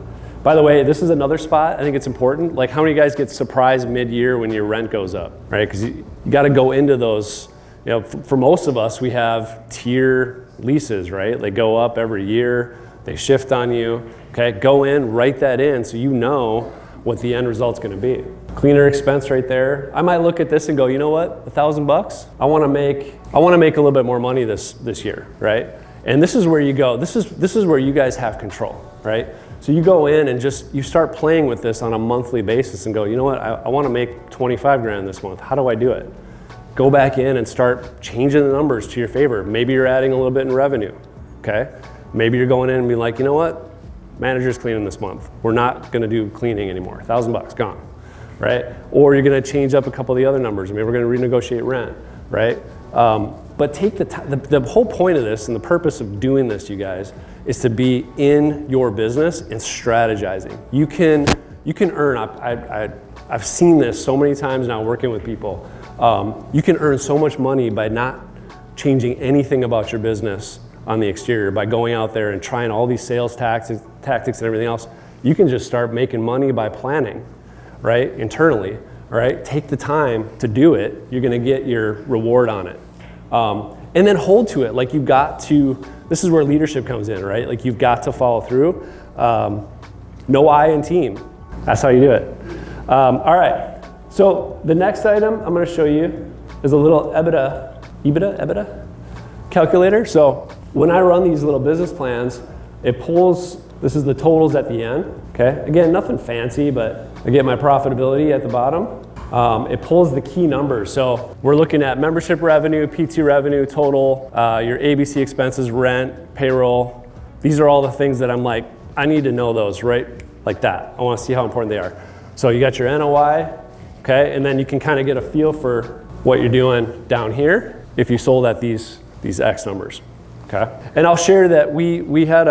by the way, this is another spot, I think it's important. Like how many guys get surprised mid-year when your rent goes up, right? Because you gotta go into those, for most of us, we have tier leases, right? They go up every year. They shift on you, okay? Go in, write that in so you know what the end result's gonna be. Cleaner expense right there. I might look at this and go, you know what, $1,000? I wanna make a little bit more money this year, right? And this is where you go, this is where you guys have control, right? So you go in and you start playing with this on a monthly basis and go, you know what, I wanna make 25 grand this month. How do I do it? Go back in and start changing the numbers to your favor. Maybe you're adding a little bit in revenue, okay? Maybe you're going in and be like, you know what? Manager's cleaning this month. We're not gonna do cleaning anymore. $1,000 gone, right? Or you're gonna change up a couple of the other numbers. Maybe we're gonna renegotiate rent, right? But take the whole point of this and the purpose of doing this, you guys, is to be in your business and strategizing. You can earn, I've seen this so many times now working with people. You can earn so much money by not changing anything about your business on the exterior, by going out there and trying all these sales tactics and everything else. You can just start making money by planning, right? Internally, all right? Take the time to do it. You're gonna get your reward on it. And then hold to it. Like you've got to, this is where leadership comes in, right? Like you've got to follow through. No I in team. That's how you do it. All right, so the next item I'm gonna show you is a little EBITDA calculator. So when I run these little business plans, it pulls, this is the totals at the end, okay? Again, nothing fancy, but I get my profitability at the bottom. It pulls the key numbers. So we're looking at membership revenue, PT revenue, total, your ABC expenses, rent, payroll. These are all the things that I'm like, I need to know those, right? Like that. I wanna see how important they are. So you got your NOI, okay? And then you can kind of get a feel for what you're doing down here if you sold at these X numbers. Okay. And I'll share that we had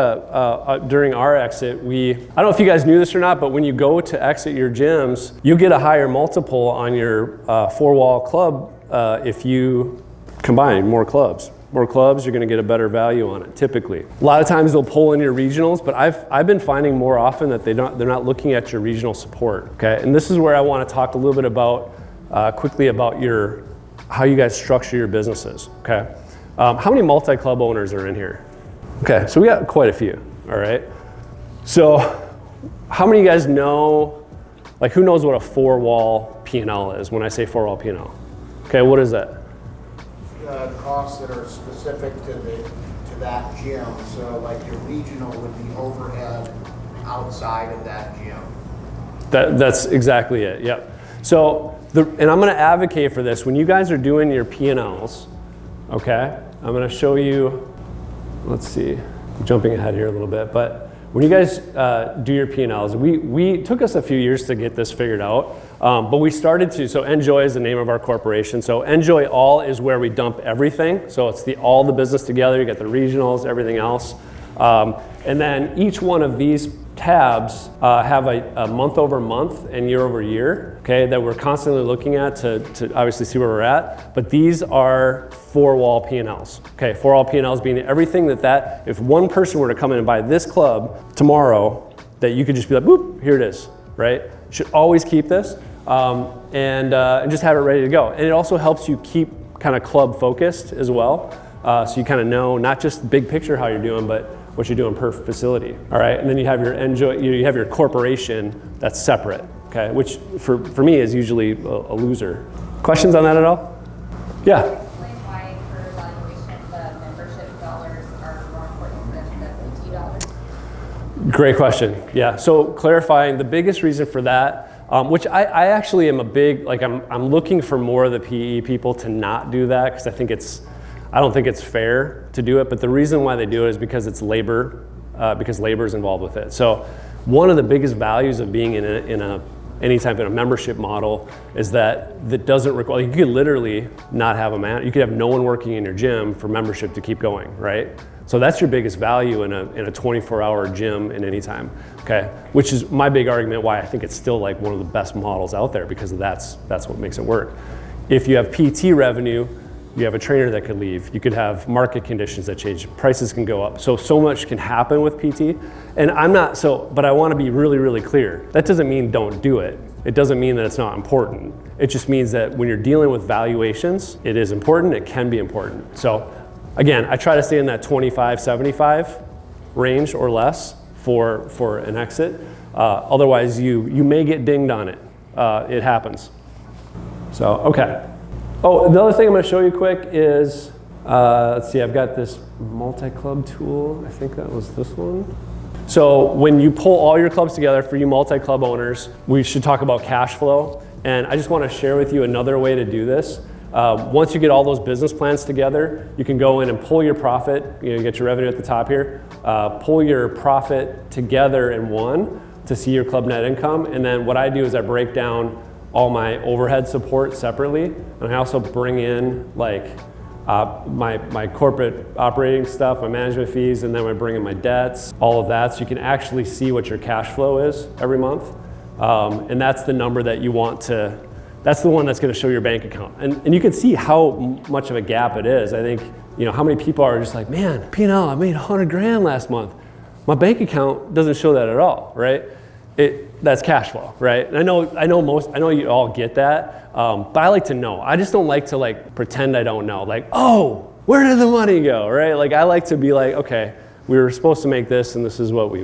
during our exit, I don't know if you guys knew this or not, but when you go to exit your gyms, you get a higher multiple on your four-wall club if you combine more clubs. More clubs, you're gonna get a better value on it, typically. A lot of times they'll pull in your regionals, but I've been finding more often that they're not looking at your regional support, okay? And this is where I wanna talk a little bit about, quickly about how you guys structure your businesses, okay? How many multi-club owners are in here? Okay, so we got quite a few, all right? So how many of you guys know, like who knows what a four-wall P&L is when I say four-wall P&L? Okay, what is that? Costs that are specific to that gym. So like your regional would be overhead outside of that gym. That's exactly it, yep. So, and I'm gonna advocate for this, when you guys are doing your P&Ls, okay, I'm gonna show you, let's see, I'm jumping ahead here a little bit, but when you guys do your P&Ls, we took us a few years to get this figured out, but we started to, so Enjoy is the name of our corporation. So Enjoy All is where we dump everything. So it's all the business together, you got the regionals, everything else. And then each one of these tabs have a month over month and year over year, okay, that we're constantly looking at to obviously see where we're at. But these are four-wall P&Ls. Okay, four-wall P&Ls being everything that if one person were to come in and buy this club tomorrow, that you could just be like, boop, here it is, right? Should always keep this and just have it ready to go. And it also helps you keep kind of club focused as well. So you kind of know not just big picture how you're doing, but what you're doing per facility. All right, and then you have your you have your corporation that's separate. Okay, which for me is usually a loser. Questions on that at all? Yeah. Explain why for valuation the membership dollars are more important than the PT dollars. Great question. Yeah. So clarifying, the biggest reason for that, which I actually am a big, like I'm looking for more of the PE people to not do that because I don't think it's fair to do it, but the reason why they do it is because it's labor, because labor is involved with it. So one of the biggest values of being in any type of a membership model is that doesn't require, you could literally not have you could have no one working in your gym for membership to keep going, right? So that's your biggest value in a 24-hour gym in any time, okay? Which is my big argument why I think it's still like one of the best models out there because that's what makes it work. If you have PT revenue, you have a trainer that could leave. You could have market conditions that change. Prices can go up. So much can happen with PT. And but I want to be really, really clear. That doesn't mean don't do it. It doesn't mean that it's not important. It just means that when you're dealing with valuations, it is important, it can be important. So again, I try to stay in that 25-75 range or less for an exit. Otherwise, you may get dinged on it. It happens. So, okay. Oh, the other thing I'm going to show you quick is, let's see, I've got this multi-club tool. I think that was this one. So when you pull all your clubs together, for you multi-club owners, we should talk about cash flow. And I just want to share with you another way to do this. Once you get all those business plans together, you can go in and pull your profit. You get your revenue at the top here. Pull your profit together in one to see your club net income. And then what I do is I break down all my overhead support separately, and I also bring in like my corporate operating stuff, my management fees, and then I bring in my debts, all of that, so you can actually see what your cash flow is every month. And that's the number that you want to, that's the one that's gonna show your bank account. And you can see how much of a gap it is. I think, how many people are just like, man, P&L, I made 100 grand last month. My bank account doesn't show that at all, right? That's cash flow, right? And I know you all get that, but I like to know. I just don't like to pretend I don't know. Like, oh, where did the money go, right? Like I like to be like, okay, we were supposed to make this and this is what we,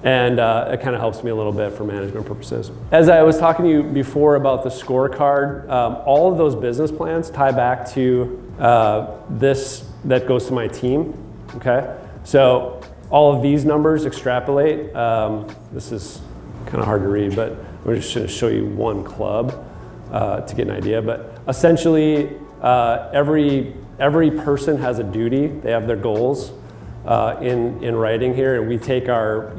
and it kind of helps me a little bit for management purposes. As I was talking to you before about the scorecard, all of those business plans tie back to this that goes to my team, okay? So all of these numbers extrapolate. This is kind of hard to read, but I'm just going to show you one club to get an idea. But essentially, every person has a duty. They have their goals in writing here, and we take our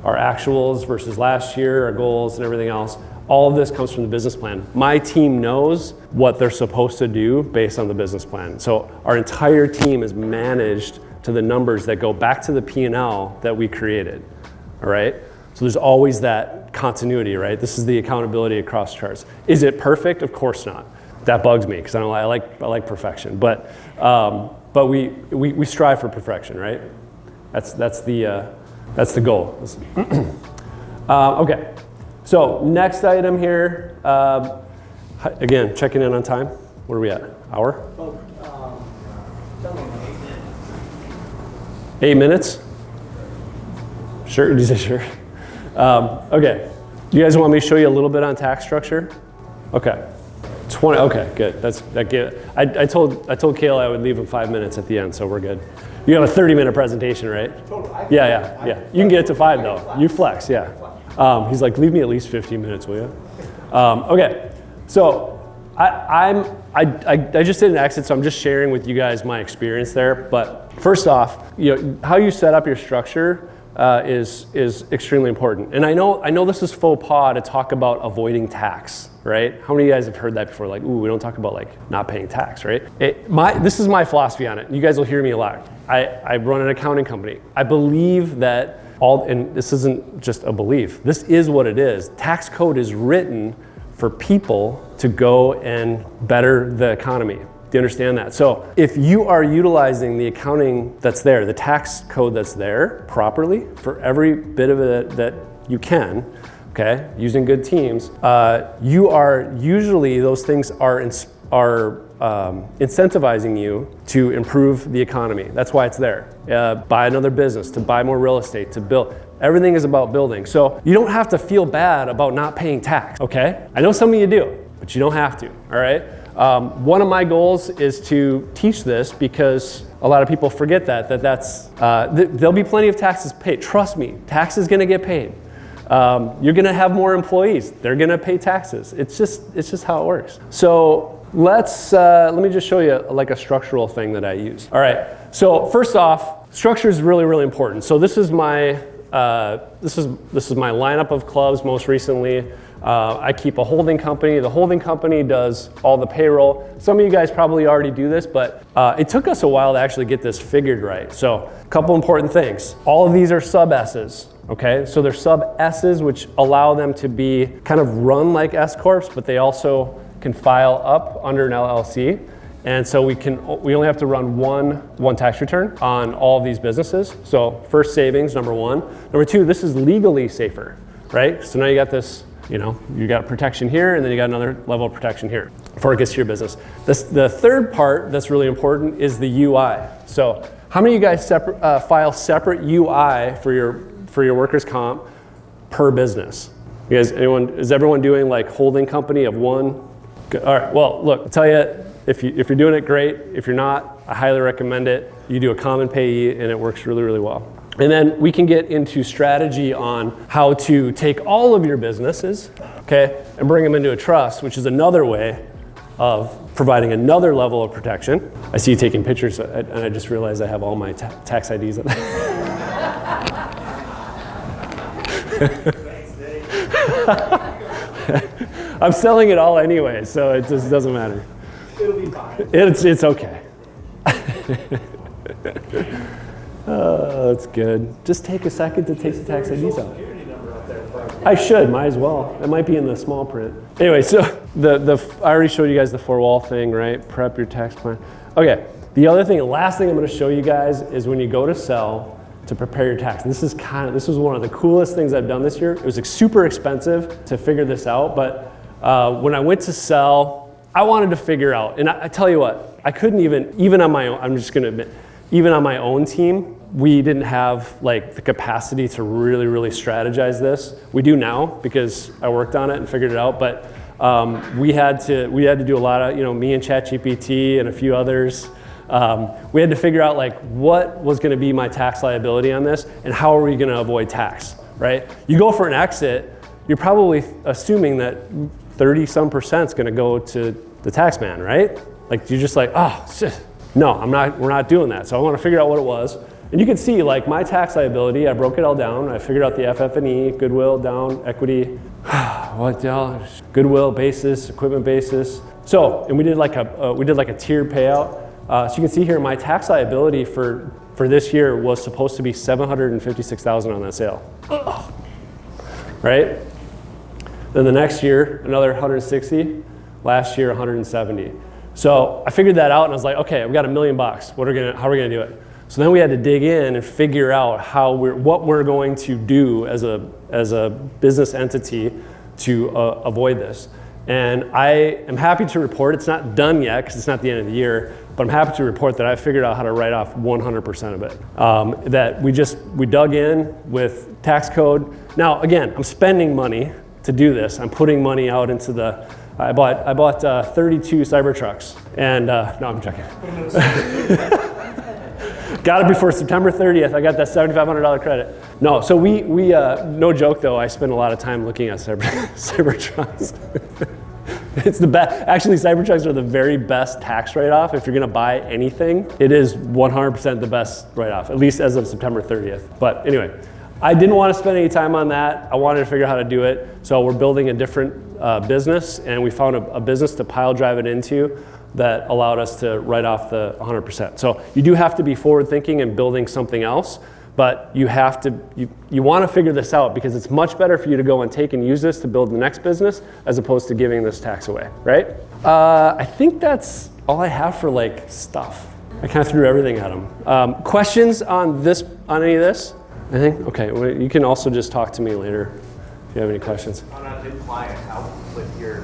actuals versus last year, our goals, and everything else. All of this comes from the business plan. My team knows what they're supposed to do based on the business plan. So our entire team is managed to the numbers that go back to the P&L that we created, all right? So there's always that continuity, right? This is the accountability across charts. Is it perfect? Of course not. That bugs me because I like perfection, but we strive for perfection, right? That's the goal. Okay, so next item here. Again, checking in on time. What are we at? Hour? 8 minutes? Sure, did you say sure? Okay, do you guys want me to show you a little bit on tax structure? Okay, 20, okay, good. I told Kayla I would leave in 5 minutes at the end, so we're good. You have a 30-minute presentation, right? Totally. Yeah. You can get it to 5 though. You flex, yeah. He's like, leave me at least 15 minutes, will you? Okay, so I just did an exit, so I'm just sharing with you guys my experience there. But first off, how you set up your structure is extremely important. And I know this is faux pas to talk about avoiding tax, right? How many of you guys have heard that before? Like, ooh, we don't talk about like not paying tax, right? This is my philosophy on it. You guys will hear me a lot. I run an accounting company. I believe that and this isn't just a belief, this is what it is. Tax code is written for people to go and better the economy. Do you understand that? So if you are utilizing the accounting that's there, the tax code that's there properly for every bit of it that you can, okay, using good teams, you are usually, those things are incentivizing you to improve the economy. That's why it's there. Buy another business, to buy more real estate, to build. Everything is about building. So you don't have to feel bad about not paying tax, okay? I know some of you do, but you don't have to, all right? One of my goals is to teach this because a lot of people forget there'll be plenty of taxes paid. Trust me, tax is gonna get paid. You're gonna have more employees. They're gonna pay taxes. It's just how it works. So let me just show you like a structural thing that I use. All right, so first off, structure is really, really important. So this is my lineup of clubs most recently. I keep a holding company. The holding company does all the payroll. Some of you guys probably already do this, but it took us a while to actually get this figured right. So a couple important things. All of these are sub S's, okay? So they're sub S's, which allow them to be kind of run like S corps, but they also can file up under an LLC. And so we only have to run one tax return on all of these businesses. So first, savings, number one. Number two, this is legally safer, right? So now you got this, you got protection here, and then you got another level of protection here before it gets to your business. The third part that's really important is the UI. So how many of you guys file separate UI for your workers' comp per business? You guys, is everyone doing like holding company of one? Good. All right, well, look, I'll tell you, if you're doing it, great. If you're not, I highly recommend it. You do a common payee, and it works really, really well. And then we can get into strategy on how to take all of your businesses, okay, and bring them into a trust, which is another way of providing another level of protection. I see you taking pictures, and I just realized I have all my tax IDs up I'm selling it all anyway, so it just doesn't matter. It'll be fine. It's okay. Oh, that's good. Just take a second to take the tax IDs out. I should, might as well. It might be in the small print. Anyway, so I already showed you guys the 4-wall thing, right? Prep your tax plan. Okay, the last thing I'm gonna show you guys is when you go to sell to prepare your tax. This was one of the coolest things I've done this year. It was super expensive to figure this out, but when I went to sell, I wanted to figure out, and I tell you what, I couldn't even on my own, I'm just gonna admit, even on my own team, we didn't have like the capacity to really, really strategize this. We do now because I worked on it and figured it out, but we had to do a lot of, me and ChatGPT and a few others, we had to figure out like what was gonna be my tax liability on this and how are we gonna avoid tax, right? You go for an exit, you're probably assuming that 30% is gonna go to the tax man, right? Like you're just like, oh, shit. No, we're not doing that. So I wanna figure out what it was. And you can see like my tax liability, I broke it all down. I figured out the FF&E, goodwill down, equity, goodwill basis, equipment basis. So, and we did like a tiered payout. So you can see here my tax liability for this year was supposed to be $756,000 on that sale. Ugh. Right? Then the next year, another 160. Last year, 170. So I figured that out and I was like, okay, we've got $1 million. How are we gonna do it? So then we had to dig in and figure out what we're going to do as a business entity to avoid this. And I am happy to report, it's not done yet because it's not the end of the year, but I'm happy to report that I figured out how to write off 100% of it. That we dug in with tax code. Now, again, I'm spending money to do this. I'm putting money out into I bought 32 Cybertrucks, and no, I'm joking. Got it before September 30th. I got that $7,500 credit. No, so we no joke though, I spend a lot of time looking at Cybertrucks. It's the best. Actually, Cybertrucks are the very best tax write-off. If you're gonna buy anything, it is 100% the best write-off, at least as of September 30th. But anyway, I didn't want to spend any time on that. I wanted to figure out how to do it. So we're building a different business, and we found a business to pile drive it into that allowed us to write off the 100%. So you do have to be forward thinking and building something else, but you have to, you want to figure this out because it's much better for you to go and take and use this to build the next business as opposed to giving this tax away, right? I think that's all I have for like stuff. I kind of threw everything at them. Questions on this, on any of this? I think, okay, well, you can also just talk to me later if you have any questions. On a new client, how with you're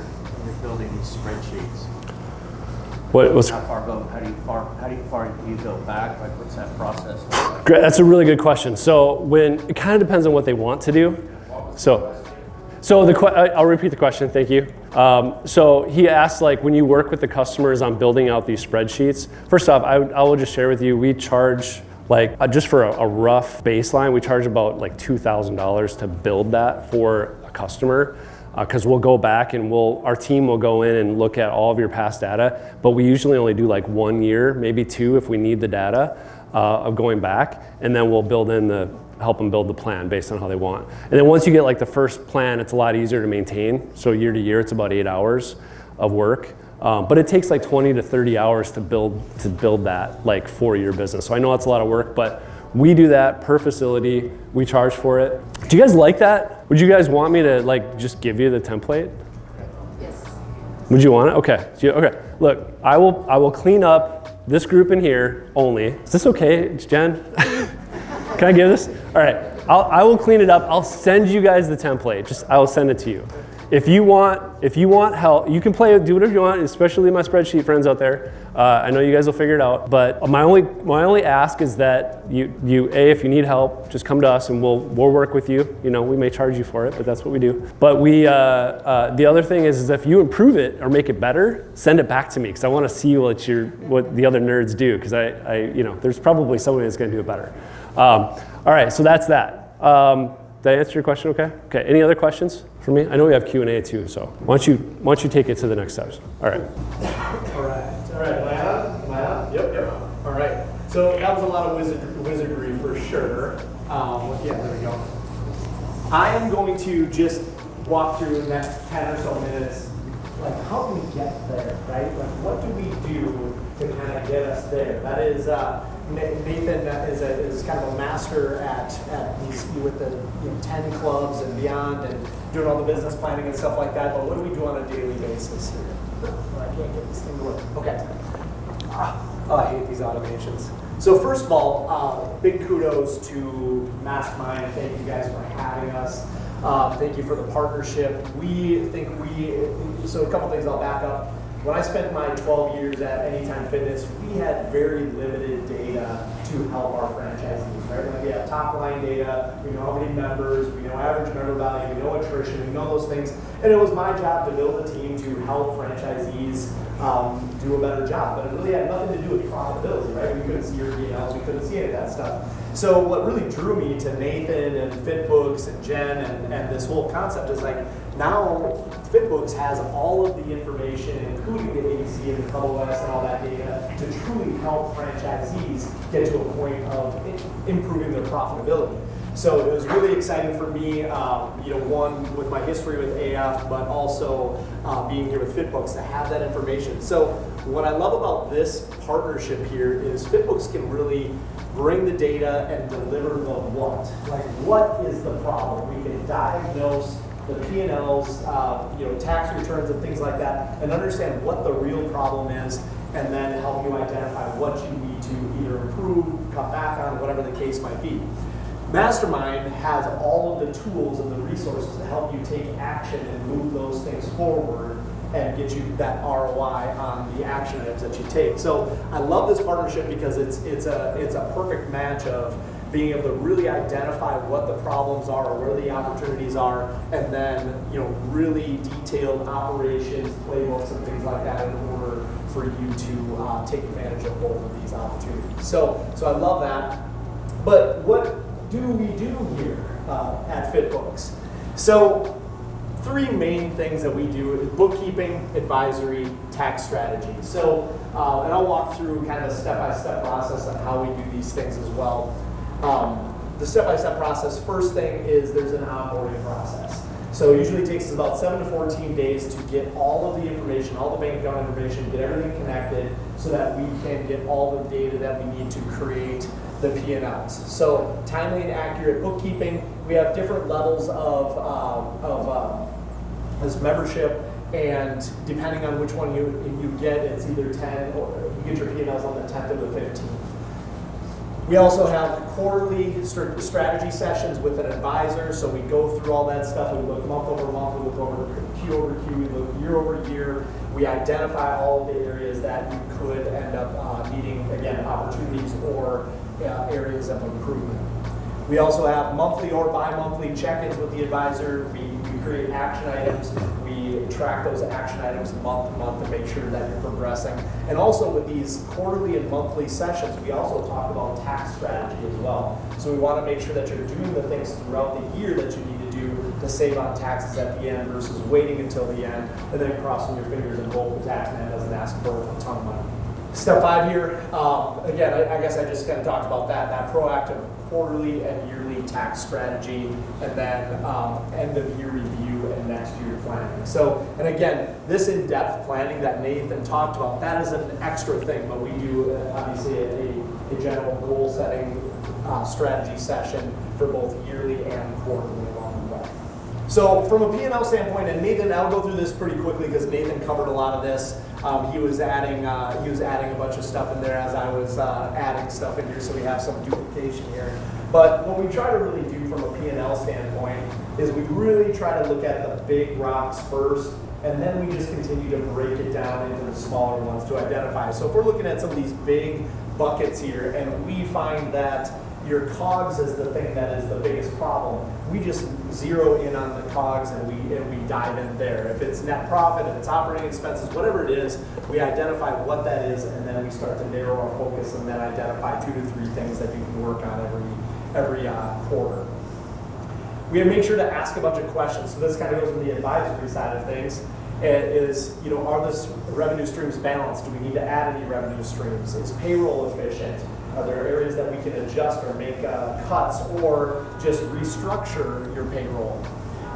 building these spreadsheets? What's How far do you go back? Like, what's that process like? great? That's a really good question. So it kind of depends on what they want to do. So I'll repeat the question. Thank you. So he asked, like, when you work with the customers on building out these spreadsheets. First off, I will just share with you, we charge like just for a rough baseline, we charge about like $2,000 to build that for a customer. Because we'll go back and our team will go in and look at all of your past data, but we usually only do like 1 year, maybe 2 if we need the data of going back, and then we'll help them build the plan based on how they want. And then once you get like the first plan, it's a lot easier to maintain. So year to year, it's about 8 hours of work. But it takes like 20 to 30 hours to build that like 4-year business. So I know that's a lot of work, but we do that per facility. We charge for it. Do you guys like that? Would you guys want me to like just give you the template? Yes. Would you want it? Okay. Okay. Look, I will clean up this group in here only. Is this okay, Jen? Can I give this? All right. I will clean it up. I'll send you guys the template. I will send it to you. If you want help, you can do whatever you want, especially my spreadsheet friends out there. I know you guys will figure it out. But my only ask is that if you need help, just come to us and we'll work with you. You know, we may charge you for it, but that's what we do. But the other thing is if you improve it or make it better, send it back to me because I want to see what the other nerds do because there's probably somebody that's going to do it better. All right, so that's that. Did I answer your question okay? Okay, any other questions for me? I know we have Q&A too, so why don't you take it to the next steps? All right. All right, am I on? Yep. All right, so that was a lot of wizardry for sure. Yeah, there we go. I am going to just walk through the next 10 or so minutes, like how do we get there, right? Like what do we do to kind of get us there? That is, Nathan is kind of a master at these with the 10 clubs and beyond and doing all the business planning and stuff like that. But what do we do on a daily basis here? I can't get this thing to work. Okay. I hate these automations. So first of all, big kudos to Mastermind. Thank you guys for having us. Thank you for the partnership. So a couple things I'll back up. When I spent my 12 years at Anytime Fitness, we had very limited data to help our franchisees, right? Like we have top line data, we know how many members, we know average member value, we know attrition, we know those things. And it was my job to build a team to help franchisees do a better job. But it really had nothing to do with profitability, right? We couldn't see your P&Ls, we couldn't see any of that stuff. So what really drew me to Nathan and FitBooks and Jen and this whole concept is like, now FitBooks has all of the information, including the ABC and the CoverWest and all that data, to truly help franchisees get to a point of improving their profitability. So it was really exciting for me, one, with my history with AF, but also being here with FitBooks to have that information. So what I love about this partnership here is FitBooks can really bring the data and deliver the what. Like, what is the problem? We can diagnose the P&Ls, tax returns and things like that, and understand what the real problem is, and then help you identify what you need to either improve, cut back on, whatever the case might be. Mastermind has all of the tools and the resources to help you take action and move those things forward and get you that ROI on the action items that you take. So I love this partnership because it's a perfect match of being able to really identify what the problems are, where the opportunities are, and then really detailed operations, playbooks, and things like that in order for you to take advantage of both of these opportunities. So I love that. But what do we do here at FitBooks? So 3 main things that we do is bookkeeping, advisory, tax strategy. So, and I'll walk through kind of a step-by-step process on how we do these things as well. the step-by-step process, first thing is there's an onboarding process. So it usually takes us about 7 to 14 days to get all of the information, all the bank account information, get everything connected so that we can get all the data that we need to create the P&Ls. So timely and accurate bookkeeping. We have different levels of this membership, and depending on which one you get, it's either 10 or you get your P&Ls on the 10th or the 15th. We also have quarterly strategy sessions with an advisor, so we go through all that stuff. We look month over month, we look over Q over Q, we look year over year. We identify all of the areas that you could end up needing, again, opportunities or areas of improvement. We also have monthly or bi-monthly check-ins with the advisor. We create action items. We track those action items month to month to make sure that you're progressing. And also with these quarterly and monthly sessions, we also talk about tax strategy as well. So we want to make sure that you're doing the things throughout the year that you need to do to save on taxes at the end versus waiting until the end and then crossing your fingers and hope the tax man doesn't ask for a ton of money. Step 5 here, again, I guess I just kind of talked about that proactive quarterly and yearly tax strategy, and then end of year review and next year planning. So, and again, this in-depth planning that Nathan talked about, that is an extra thing, but we do obviously a general goal setting strategy session for both yearly and quarterly along the way. So from a P&L standpoint, and Nathan, I'll go through this pretty quickly because Nathan covered a lot of this. He was adding a bunch of stuff in there as I was adding stuff in here, so we have some duplication here. But what we try to really do from a P&L standpoint is we really try to look at the big rocks first, and then we just continue to break it down into the smaller ones to identify. So if we're looking at some of these big buckets here, and we find that your COGS is the thing that is the biggest problem, we just zero in on the COGS and we dive in there. If it's net profit, if it's operating expenses, whatever it is, we identify what that is, and then we start to narrow our focus and then identify 2 to 3 things that you can work on every quarter. We have to make sure to ask a bunch of questions. So this kind of goes in the advisory side of things. Is, are the revenue streams balanced? Do we need to add any revenue streams? Is payroll efficient? Are there areas that we can adjust or make cuts or just restructure your payroll?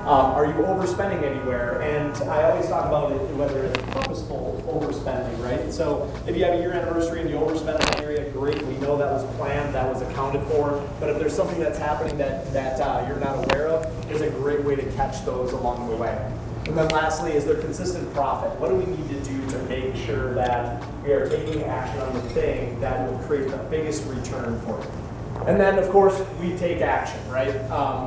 Are you overspending anywhere? And I always talk about it, whether it's purposeful overspending, right? So if you have a year anniversary and you overspend in an area, great. We know that was planned, that was accounted for. But if there's something that's happening that you're not aware of, it's a great way to catch those along the way. And then lastly, is there consistent profit? What do we need to do to make sure that we are taking action on the thing that will create the biggest return for you? And then, of course, we take action, right?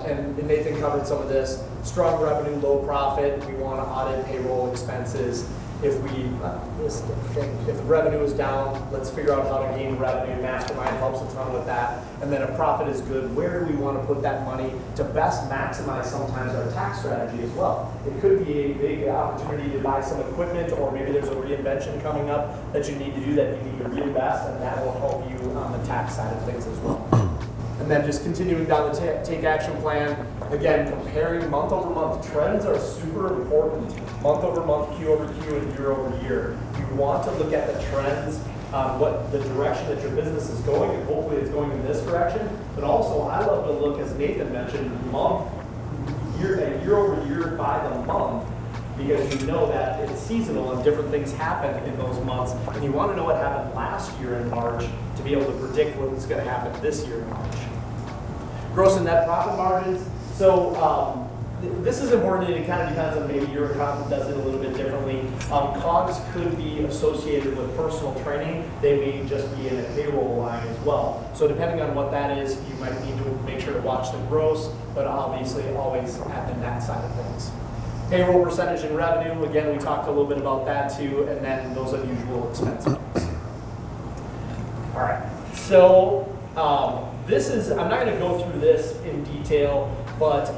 And Nathan covered some of this. Strong revenue, low profit. We want to audit payroll expenses. If the revenue is down, let's figure out how to gain revenue. Mastermind helps a ton with that. And then if profit is good, where do we want to put that money to best maximize sometimes our tax strategy as well? It could be a big opportunity to buy some equipment, or maybe there's a reinvention coming up that you need to do that you need to reinvest, and that will help you on the tax side of things as well. And then just continuing down the take action plan, again, comparing month over month. Trends are super important. Month over month, Q over Q, and year over year. You want to look at the trends, what the direction that your business is going, and hopefully it's going in this direction. But also, I love to look, as Nathan mentioned, year over year by the month, because you know that it's seasonal and different things happen in those months, and you want to know what happened last year in March to be able to predict what's going to happen this year in March. Gross and net profit margins. So this is important, and it kind of depends on maybe your accountant does it a little bit differently. COGS could be associated with personal training. They may just be in a payroll line as well. So depending on what that is, you might need to make sure to watch the gross, but obviously always at the net side of things. Payroll percentage in revenue, again, we talked a little bit about that too, and then those unusual expenses. All right, so I'm not going to go through this in detail, but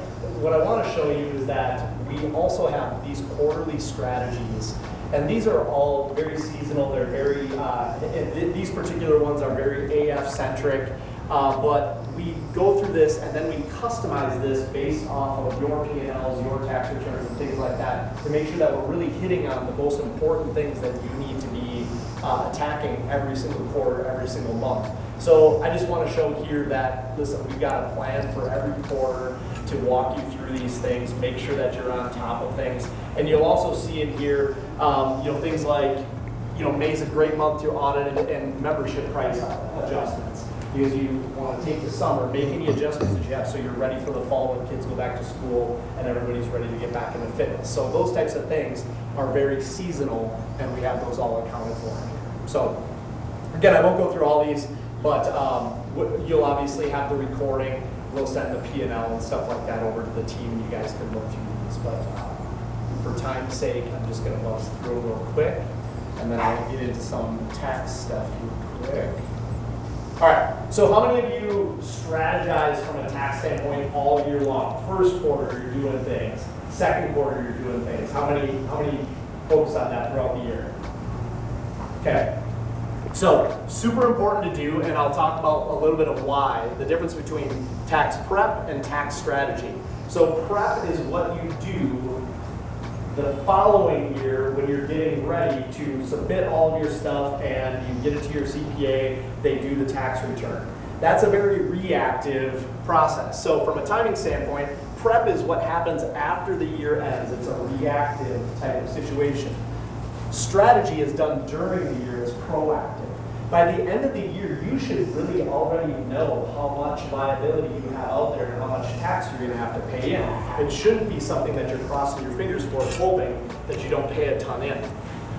what I want to show you is that we also have these quarterly strategies, and these are all very seasonal. They're very, these particular ones are very AF-centric, but we go through this and then we customize this based off of your P&Ls, your tax returns, and things like that to make sure that we're really hitting on the most important things that you need to be attacking every single quarter, every single month. So I just want to show here that, listen, we've got a plan for every quarter to walk you through these things, make sure that you're on top of things. And you'll also see in here, things like, May's a great month to audit and membership price adjustments. Because you want to take the summer, make any adjustments that you have so you're ready for the fall when kids go back to school and everybody's ready to get back into fitness. So those types of things are very seasonal, and we have those all accounted for. So again, I won't go through all these, but you'll obviously have the recording. We'll send the P&L and stuff like that over to the team. You guys can look through these. But for time's sake, I'm just going to buzz through real quick, and then I'll get into some tax stuff real quick. All right, so how many of you strategize from a tax standpoint all year long? First quarter, you're doing things. Second quarter, you're doing things. How many focus on that throughout the year? Okay, so super important to do, and I'll talk about a little bit of why, the difference between tax prep and tax strategy. So prep is what you do the following year when you're getting ready to submit all of your stuff and you get it to your CPA, they do the tax return. That's a very reactive process. So from a timing standpoint, prep is what happens after the year ends. It's a reactive type of situation. Strategy is done during the year, it's proactive. By the end of the year, you should really already know how much liability you have out there and how much tax you're going to have to pay in. It shouldn't be something that you're crossing your fingers for, hoping that you don't pay a ton in.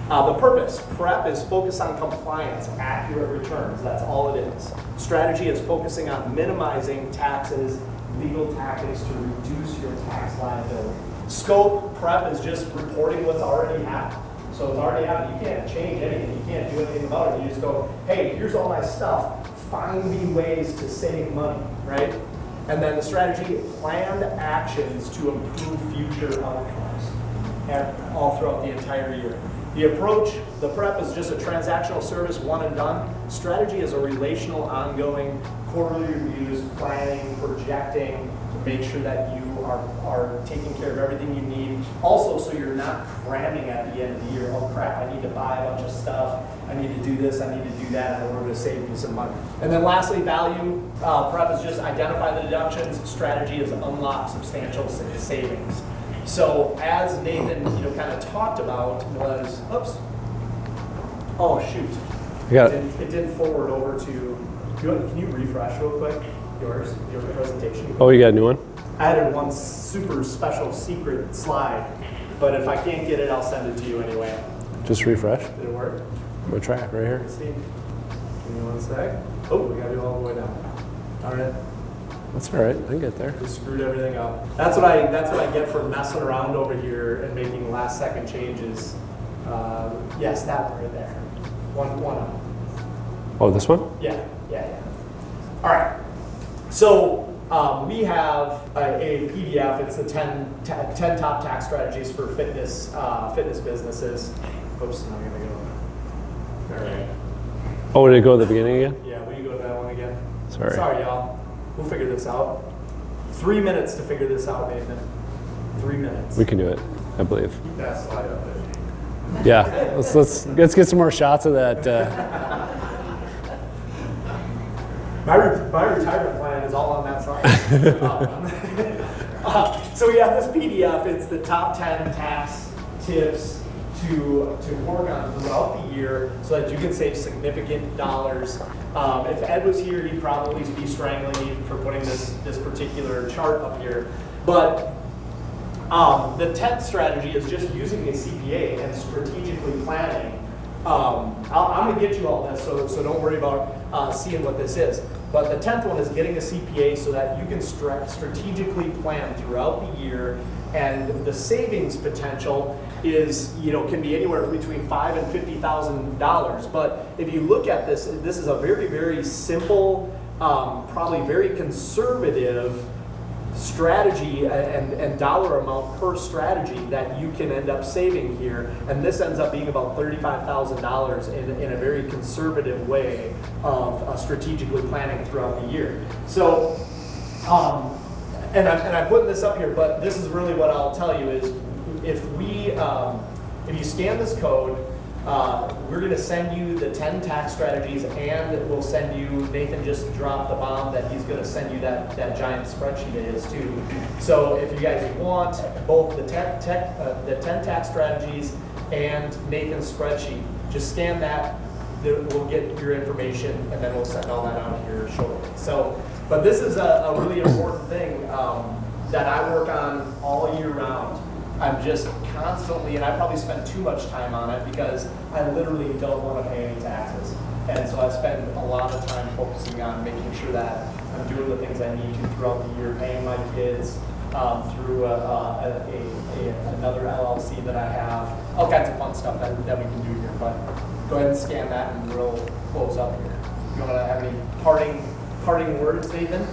The purpose, prep is focus on compliance, accurate returns. That's all it is. Strategy is focusing on minimizing taxes, legal tactics to reduce your tax liability. Scope, prep is just reporting what's already happened. So it's already happened. You can't change anything. You can't do anything about it. You just go, hey, here's all my stuff. Find me ways to save money, right? And then the strategy, planned actions to improve future outcomes all throughout the entire year. The approach, the prep is just a transactional service, one and done. Strategy is a relational, ongoing, quarterly reviews, planning, projecting, to make sure that you are taking care of everything you need. Also, so you're not cramming at the end of the year. Oh crap, I need to buy a bunch of stuff. I need to do this, I need to do that in order to save me some money. And then lastly, value. Prep is just identify the deductions. Strategy is unlock substantial savings. So as Nathan kind of talked about was, oops, oh shoot. It didn't forward over to, can you refresh real quick your presentation? Oh, you got a new one? I added one super special secret slide, but if I can't get it, I'll send it to you anyway. Just refresh. Did it work? I'm gonna try it right here. Let's see. Give me one sec. Oh, we gotta do all the way down. All right. That's all right. I can get there. Just screwed everything up. That's what I get for messing around over here and making last second changes. Yes, that one right there. One up. Oh, this one? Yeah. All right. So we have a PDF. It's the 10 top tax strategies for fitness businesses. Oops, I'm gonna go. All right. Oh, did it go to the beginning again? Yeah, will you go to that one again? Sorry, y'all. We'll figure this out. 3 minutes to figure this out, Nathan. 3 minutes. We can do it, I believe. Keep that slide up there. Yeah, let's get some more shots of that. My retirement plan is all on that slide. So we have this PDF. It's the top 10 tax tips to work on throughout the year so that you can save significant dollars. If Ed was here, he'd probably be strangling me for putting this particular chart up here. But the 10th strategy is just using a CPA and strategically planning. I'm going to get you all this, so don't worry about seeing what this is. But the 10th one is getting a CPA so that you can strategically plan throughout the year, and the savings potential is, can be anywhere between $5,000 and $50,000. But if you look at this is a very, very simple, probably very conservative strategy and dollar amount per strategy that you can end up saving here. And this ends up being about $35,000 in a very conservative way of strategically planning throughout the year. So, and I'm putting this up here, but this is really what I'll tell you is if you scan this code, We're going to send you the 10 tax strategies, and we'll send you, Nathan just dropped the bomb that he's going to send you that giant spreadsheet it is too. So if you guys want both the 10 tax strategies and Nathan's spreadsheet, just scan that. We'll get your information, and then we'll send all that out here shortly. So, but this is a really important thing that I work on all year round. I'm just constantly, and I probably spend too much time on it because I literally don't want to pay any taxes. And so I spend a lot of time focusing on making sure that I'm doing the things I need to throughout the year, paying my kids through another LLC that I have, all kinds of fun stuff that we can do here. But go ahead and scan that, and we'll close up here. You want to have any parting words, Nathan?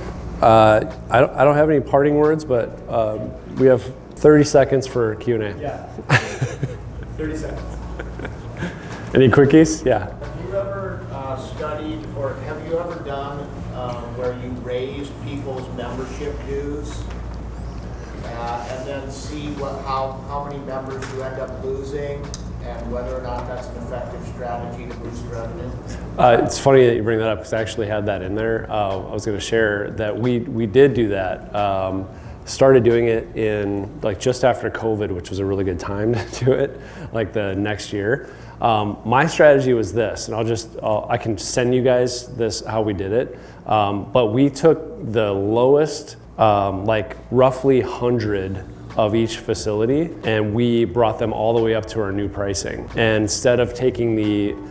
I don't have any parting words, but we have 30 seconds for Q&A. Yeah. 30 seconds. Any quickies? Yeah. Have you ever studied, or have you ever done where you raised people's membership dues and then see how many members you end up losing, and whether or not that's an effective strategy to boost revenue? It's funny that you bring that up, because I actually had that in there. I was going to share that we did do that. Started doing it in like just after COVID, which was a really good time to do it, like the next year. My strategy was this, and I can send you guys this, how we did it. But we took the lowest, like roughly 100 of each facility, and we brought them all the way up to our new pricing. And instead of taking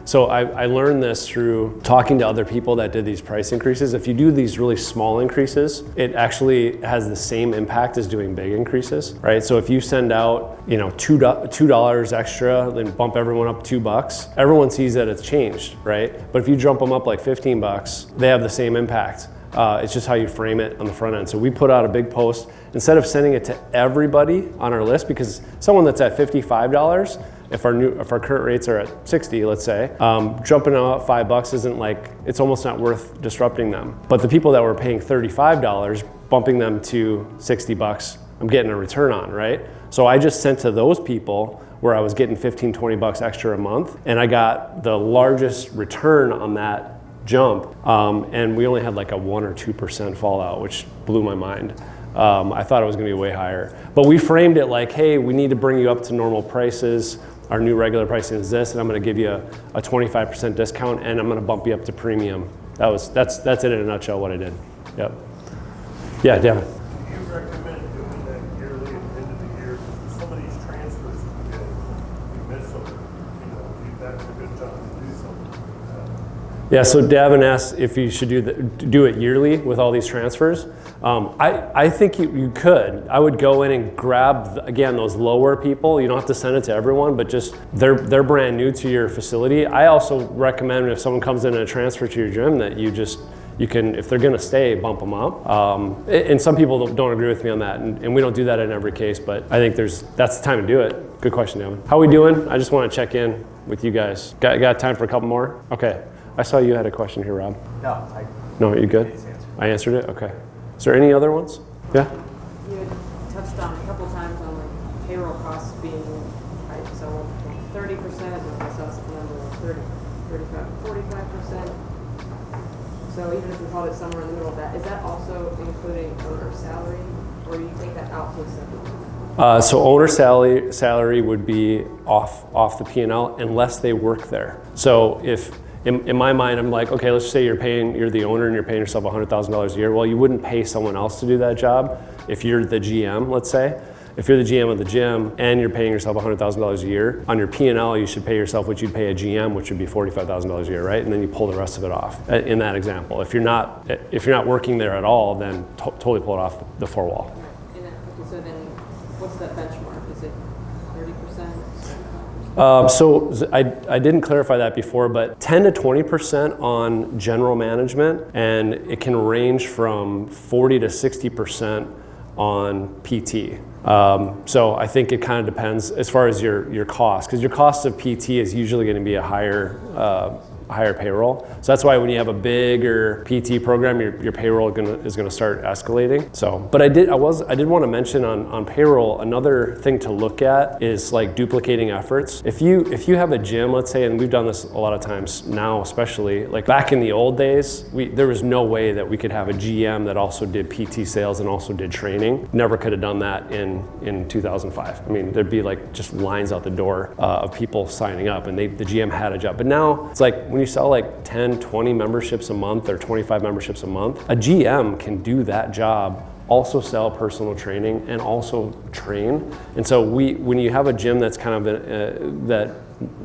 so I learned this through talking to other people that did these price increases. If you do these really small increases, it actually has the same impact as doing big increases, right? So if you send out, $2 extra, then bump everyone up $2, everyone sees that it's changed, right? But if you jump them up like $15, they have the same impact. It's just how you frame it on the front end. So we put out a big post. Instead of sending it to everybody on our list, because someone that's at $55, if our current rates are at 60, let's say, jumping out $5 isn't like, it's almost not worth disrupting them. But the people that were paying $35, bumping them to $60, I'm getting a return on, right? So I just sent to those people where I was getting $15, $20 extra a month, and I got the largest return on that jump, and we only had like a 1 or 2% fallout, which blew my mind. I thought it was going to be way higher, but we framed it like, hey, we need to bring you up to normal prices. Our new regular pricing is this, and I'm going to give you a 25% discount, and I'm going to bump you up to premium. That's it in a nutshell what I did. Yep. Yeah, Devin. Do you recommend doing that yearly at the end of the year? Some of these transfers you get, you miss them. That's a good time to do something. Yeah, so Davin asked if you should do it yearly with all these transfers. I think you could. I would go in and grab, again, those lower people. You don't have to send it to everyone, but just they're brand new to your facility. I also recommend if someone comes in and transfer to your gym that you can, if they're gonna stay, bump them up. And some people don't agree with me on that, and we don't do that in every case, but I think that's the time to do it. Good question, Davin. How are we doing? I just wanna check in with you guys. Got time for a couple more? Okay. I saw you had a question here, Rob. No, you good? I answered it? Okay. Is there any other ones? Yeah? You had touched on a couple times on like payroll costs being, right, so 30%, and I saw some number of 30, 35, 45%. So even if we called it somewhere in the middle of that, is that also including owner salary, or do you take that out to a separate? So owner salary would be off the P&L unless they work there. So if in my mind, I'm like, okay, let's say you're the owner and you're paying yourself $100,000 a year. Well, you wouldn't pay someone else to do that job if you're the GM, let's say. If you're the GM of the gym and you're paying yourself $100,000 a year, on your P&L, you should pay yourself what you'd pay a GM, which would be $45,000 a year, right? And then you pull the rest of it off in that example. If you're not working there at all, then totally pull it off the four wall. Okay, so then what's that benchmark? Is it 30%? So I didn't clarify that before, but 10 to 20% on general management, and it can range from 40 to 60% on PT. So I think it kind of depends as far as your cost, because your cost of PT is usually going to be a higher higher payroll. So that's why when you have a bigger PT program, your payroll is gonna start escalating. So, but I did want to mention on payroll, another thing to look at is like duplicating efforts. If you have a gym, let's say, and we've done this a lot of times now, especially like back in the old days, there was no way that we could have a GM that also did PT sales and also did training. Never could have done that in 2005. I mean, there'd be like just lines out the door of people signing up, and the GM had a job. But now it's like when you sell like 10, 20 memberships a month or 25 memberships a month, a GM can do that job, also sell personal training and also train. And so when you have a gym that's kind of that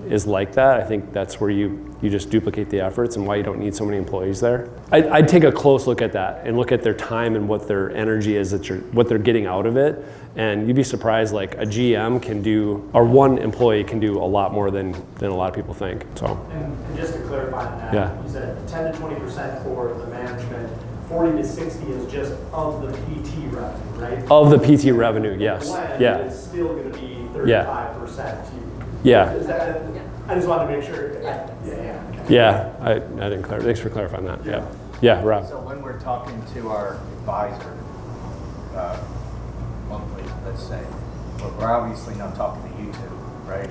is like that, I think that's where you just duplicate the efforts and why you don't need so many employees there. I'd take a close look at that and look at their time and what their energy is, what they're getting out of it. And you'd be surprised, like a GM can do, or one employee can do a lot more than a lot of people think. So. And just to clarify on that, Yeah. you said 10 to 20% for the management, 40 to 60 is just of the PT revenue, right? Of the PT revenue, yes. Blend Yeah. is still going to be 35%. Yeah. Yeah. Is that, I just wanted to make sure. Yeah, I didn't clarify. Thanks for clarifying that. Yeah. Yeah, Rob. So when we're talking to our advisor, monthly, let's say, but we're obviously not talking to you two, right?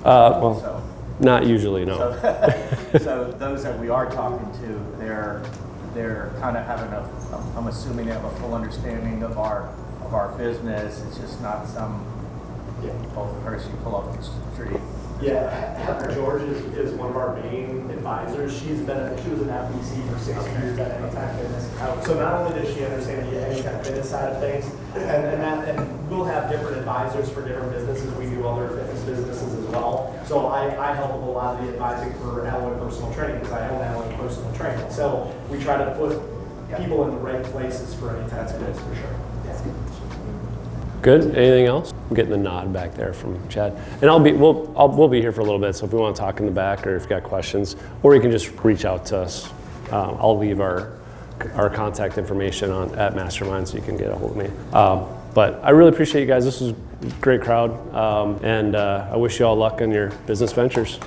Well, So- not usually, no. So those that we are talking to, they're kind of having I'm assuming they have a full understanding of our business. It's just not some person you pull up the street. Yeah, Heather George is one of our main advisors. She was an FBC for 6 years at Anytime Fitness. So not only does she understand the Anytime Fitness side of things, and we'll have different advisors for different businesses. We do other fitness businesses as well. So I help with a lot of the advising for Alloy Personal Training because I own Alloy Personal Training. So we try to put people in the right places for Anytime Fitness for sure. That's good. Good. Anything else? I'm getting the nod back there from Chad. And we'll be here for a little bit. So if we want to talk in the back, or if you've got questions, or you can just reach out to us. I'll leave our contact information at Mastermind so you can get a hold of me. But I really appreciate you guys. This was a great crowd, and I wish you all luck in your business ventures.